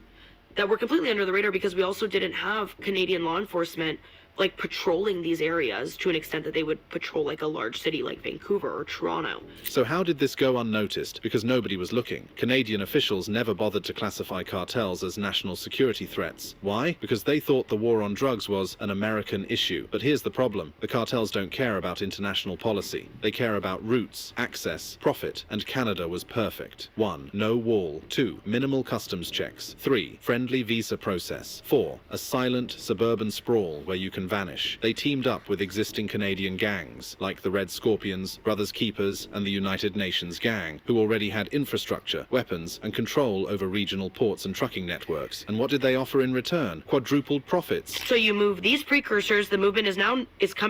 that were completely under the radar, because we also didn't have Canadian law enforcement like patrolling these areas to an extent that they would patrol like a large city like Vancouver or Toronto. So how did this go unnoticed? Because nobody was looking. Canadian officials never bothered to classify cartels as national security threats. Why? Because they thought the war on drugs was an American issue. But here's the problem. The cartels don't care about international policy. They care about routes, access, profit, and Canada was perfect. 1. No wall. 2. Minimal customs checks. 3. Friendly visa process. 4. A silent suburban sprawl where you can vanish. They teamed up with existing Canadian gangs, like the Red Scorpions, Brothers Keepers, and the United Nations Gang, who already had infrastructure, weapons, and control over regional ports and trucking networks. And what did they offer in return? Quadrupled profits. So you move these precursors, the movement is now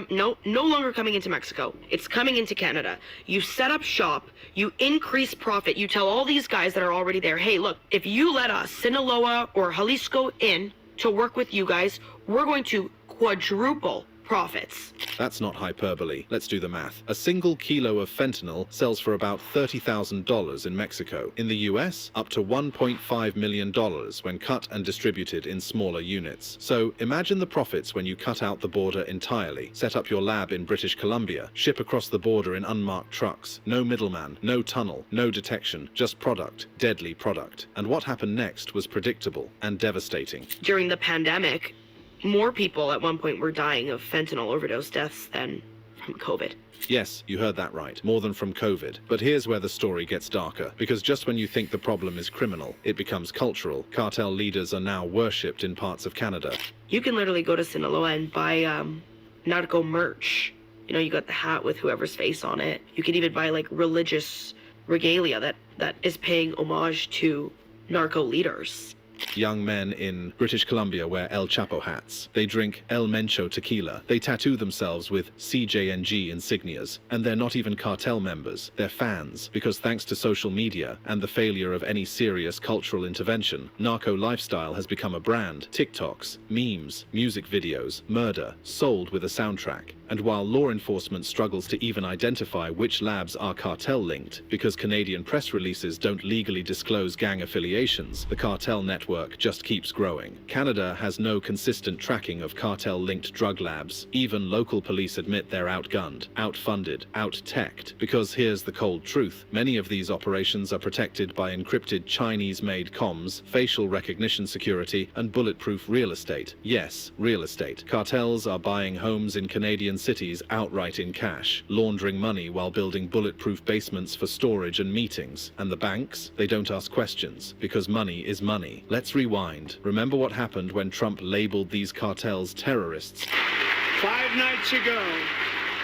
no longer coming into Mexico. It's coming into Canada. You set up shop, you increase profit, you tell all these guys that are already there, hey, look, if you let us, Sinaloa or Jalisco, in to work with you guys, we're going to quadruple profits. That's not hyperbole. Let's do the math. A single kilo of fentanyl sells for about $30,000 in Mexico. In the US, up to $1.5 million when cut and distributed in smaller units. So imagine the profits when you cut out the border entirely, set up your lab in British Columbia, ship across the border in unmarked trucks, no middleman, no tunnel, no detection, just product, deadly product. And what happened next was predictable and devastating. During the pandemic, more people at one point were dying of fentanyl overdose deaths than from COVID. Yes, you heard that right. More than from COVID. But here's where the story gets darker. Because just when you think the problem is criminal, it becomes cultural. Cartel leaders are now worshipped in parts of Canada. You can literally go to Sinaloa and buy narco merch. You know, you got the hat with whoever's face on it. You can even buy like religious regalia that is paying homage to narco leaders. Young men in British Columbia wear El Chapo hats. They drink El Mencho tequila. They tattoo themselves with CJNG insignias. And they're not even cartel members. They're fans. Because thanks to social media and the failure of any serious cultural intervention, narco lifestyle has become a brand. TikToks, memes, music videos, murder, sold with a soundtrack. And while law enforcement struggles to even identify which labs are cartel-linked, because Canadian press releases don't legally disclose gang affiliations, the cartel network just keeps growing. Canada has no consistent tracking of cartel-linked drug labs. Even local police admit they're outgunned, outfunded, out-teched. Because here's the cold truth, many of these operations are protected by encrypted Chinese-made comms, facial recognition security, and bulletproof real estate. Yes, real estate. Cartels are buying homes in Canadian cities outright in cash, laundering money while building bulletproof basements for storage and meetings. And the banks? They don't ask questions, because money is money. Let's rewind. Remember what happened when Trump labeled these cartels terrorists? 5 nights ago,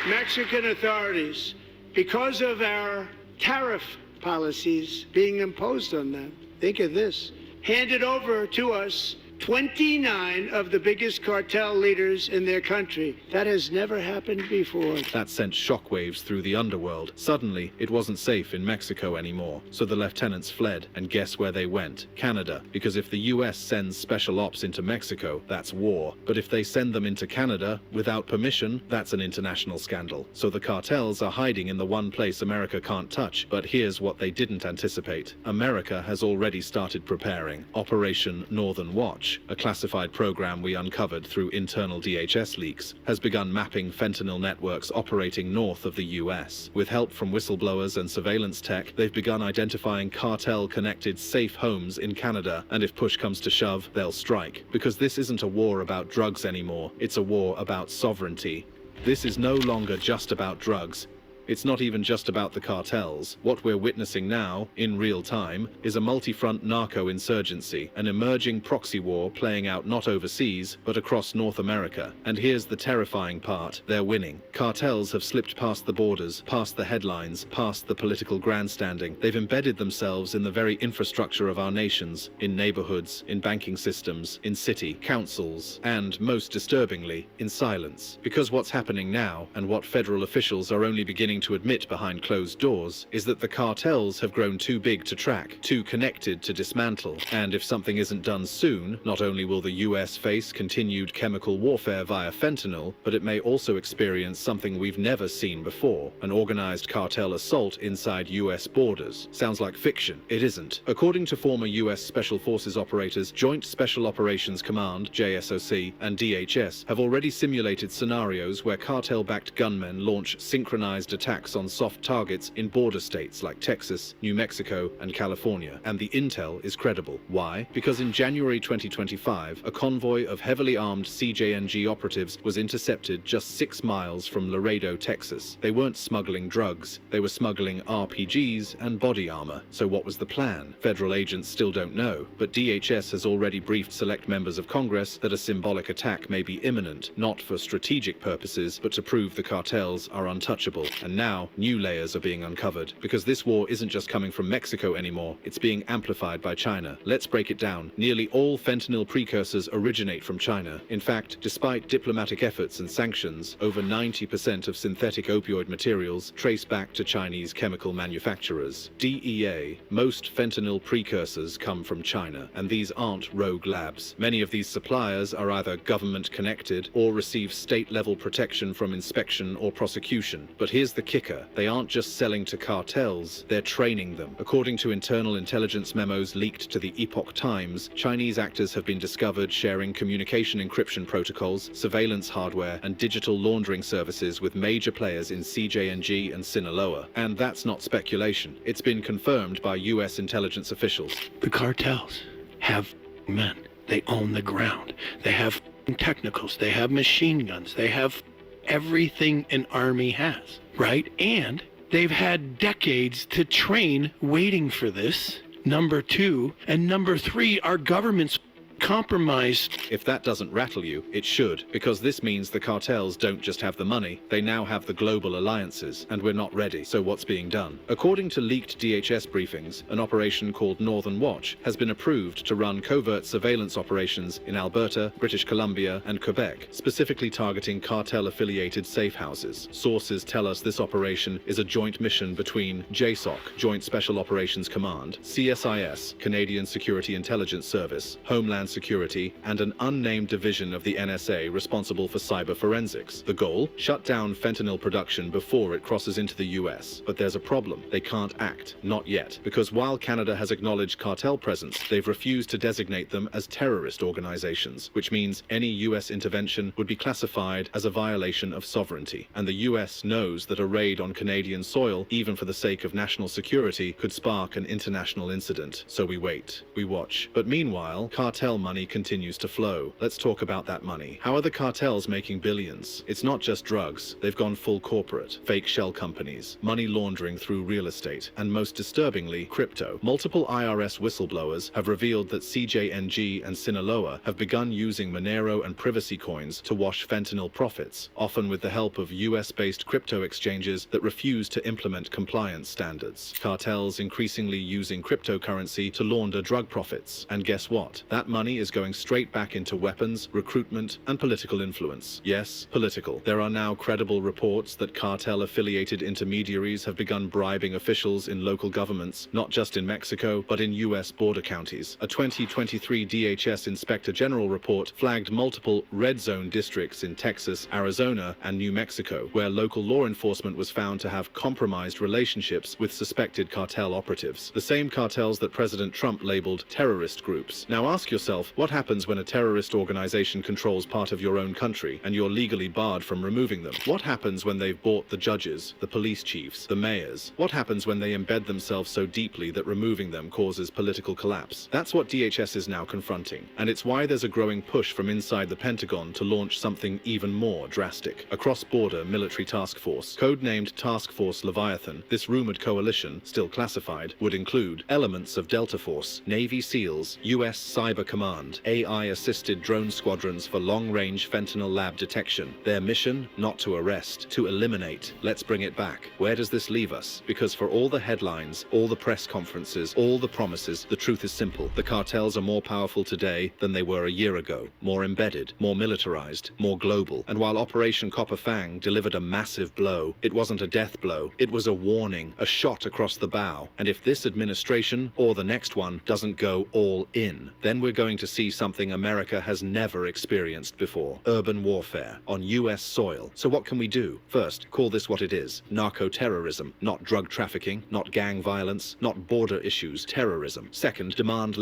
Mexican authorities, because of our tariff policies being imposed on them, think of this, handed over to us 29 of the biggest cartel leaders in their country. That has never happened before. That sent shockwaves through the underworld. Suddenly, it wasn't safe in Mexico anymore. So the lieutenants fled, and guess where they went? Canada. Because if the US sends special ops into Mexico, that's war. But if they send them into Canada without permission, that's an international scandal. So the cartels are hiding in the one place America can't touch. But here's what they didn't anticipate. America has already started preparing. Operation Northern Watch, a classified program we uncovered through internal DHS leaks, has begun mapping fentanyl networks operating north of the US. With help from whistleblowers and surveillance tech, they've begun identifying cartel-connected safe homes in Canada, and if push comes to shove, they'll strike. Because this isn't a war about drugs anymore, it's a war about sovereignty. This is no longer just about drugs. It's not even just about the cartels. What we're witnessing now, in real time, is a multi-front narco-insurgency, an emerging proxy war playing out not overseas, but across North America. And here's the terrifying part, they're winning. Cartels have slipped past the borders, past the headlines, past the political grandstanding. They've embedded themselves in the very infrastructure of our nations, in neighborhoods, in banking systems, in city councils, and, most disturbingly, in silence. Because what's happening now, and what federal officials are only beginning to admit behind closed doors, is that the cartels have grown too big to track, too connected to dismantle. And if something isn't done soon, not only will the US face continued chemical warfare via fentanyl, but it may also experience something we've never seen before, an organized cartel assault inside US borders. Sounds like fiction. It isn't. According to former US Special Forces operators, Joint Special Operations Command, JSOC, and DHS have already simulated scenarios where cartel-backed gunmen launch synchronized attacks on soft targets in border states like Texas, New Mexico, and California. And the intel is credible. Why? Because in January 2025, a convoy of heavily armed CJNG operatives was intercepted just 6 miles from Laredo, Texas. They weren't smuggling drugs. They were smuggling RPGs and body armor. So what was the plan? Federal agents still don't know, but DHS has already briefed select members of Congress that a symbolic attack may be imminent, not for strategic purposes, but to prove the cartels are untouchable. And now, new layers are being uncovered, because this war isn't just coming from Mexico anymore, it's being amplified by China. Let's break it down. Nearly all fentanyl precursors originate from China. In fact, despite diplomatic efforts and sanctions, over 90% of synthetic opioid materials trace back to Chinese chemical manufacturers. DEA, most fentanyl precursors come from China, and these aren't rogue labs. Many of these suppliers are either government-connected or receive state-level protection from inspection or prosecution. But here's the kicker. They aren't just selling to cartels, they're training them. According to internal intelligence memos leaked to the Epoch Times, Chinese actors have been discovered sharing communication encryption protocols, surveillance hardware, and digital laundering services with major players in CJNG and Sinaloa. And that's not speculation. It's been confirmed by US intelligence officials. The cartels have men. They own the ground. They have technicals. They have machine guns. They have everything an army has, right? And they've had decades to train waiting for this, number two. And number three, our government's compromise. If that doesn't rattle you, it should, because this means the cartels don't just have the money, they now have the global alliances, and we're not ready. So what's being done? According to leaked DHS briefings, an operation called Northern Watch has been approved to run covert surveillance operations in Alberta, British Columbia, and Quebec, specifically targeting cartel-affiliated safe houses. Sources tell us this operation is a joint mission between JSOC, Joint Special Operations Command, CSIS, Canadian Security Intelligence Service, Homeland Security, and an unnamed division of the NSA responsible for cyber forensics. The goal? Shut down fentanyl production before it crosses into the US. But there's a problem. They can't act. Not yet. Because while Canada has acknowledged cartel presence, they've refused to designate them as terrorist organizations, which means any US intervention would be classified as a violation of sovereignty. And the US knows that a raid on Canadian soil, even for the sake of national security, could spark an international incident. So we wait. We watch. But meanwhile, cartel money continues to flow. Let's talk about that money. How are the cartels making billions? It's not just drugs. They've gone full corporate. Fake shell companies, money laundering through real estate, and most disturbingly, crypto. Multiple IRS whistleblowers have revealed that CJNG and Sinaloa have begun using Monero and Privacy coins to wash fentanyl profits, often with the help of US-based crypto exchanges that refuse to implement compliance standards. Cartels increasingly using cryptocurrency to launder drug profits. And guess what? That money is going straight back into weapons, recruitment, and political influence. Yes, political. There are now credible reports that cartel-affiliated intermediaries have begun bribing officials in local governments, not just in Mexico, but in US border counties. A 2023 DHS Inspector General report flagged multiple red zone districts in Texas, Arizona, and New Mexico, where local law enforcement was found to have compromised relationships with suspected cartel operatives. The same cartels that President Trump labeled terrorist groups. Now ask yourself, what happens when a terrorist organization controls part of your own country and you're legally barred from removing them? What happens when they've bought the judges, the police chiefs, the mayors? What happens when they embed themselves so deeply that removing them causes political collapse? That's what DHS is now confronting, and it's why there's a growing push from inside the Pentagon to launch something even more drastic. A cross-border military task force, codenamed Task Force Leviathan. This rumored coalition, still classified, would include elements of Delta Force, Navy SEALs, US Cyber Command, AI-assisted drone squadrons for long-range fentanyl lab detection. Their mission? Not to arrest, to eliminate. Let's bring it back. Where does this leave us? Because for all the headlines, all the press conferences, all the promises, the truth is simple. The cartels are more powerful today than they were a year ago. More embedded, more militarized, more global. And while Operation Copper Fang delivered a massive blow, it wasn't a death blow. It was a warning, a shot across the bow. And if this administration, or the next one, doesn't go all in, then we're going to see something America has never experienced before. Urban warfare on US soil. So what can we do? First, call this what it is. Narco-terrorism. Not drug trafficking, not gang violence, not border issues. Terrorism. Second, demand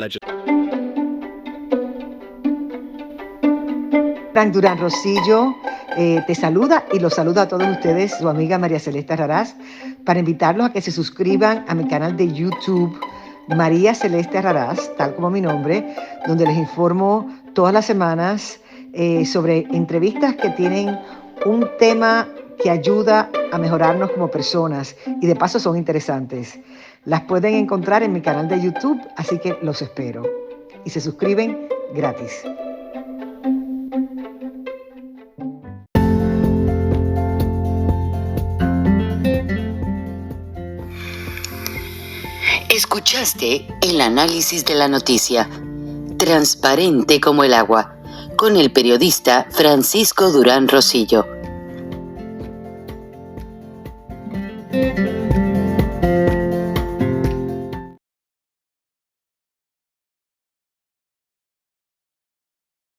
Frank Durán Rosillo te saluda y los saluda a todos ustedes, su amiga María Celeste Raraz, para invitarlos a que se suscriban a mi canal de YouTube, María Celeste Raraz, tal como mi nombre, donde les informo todas las semanas sobre entrevistas que tienen un tema que ayuda a mejorarnos como personas y de paso son interesantes. Las pueden encontrar en mi canal de YouTube, así que los espero. Y se suscriben gratis. Escuchaste el análisis de la noticia, transparente como el agua, con el periodista Francisco Durán Rosillo.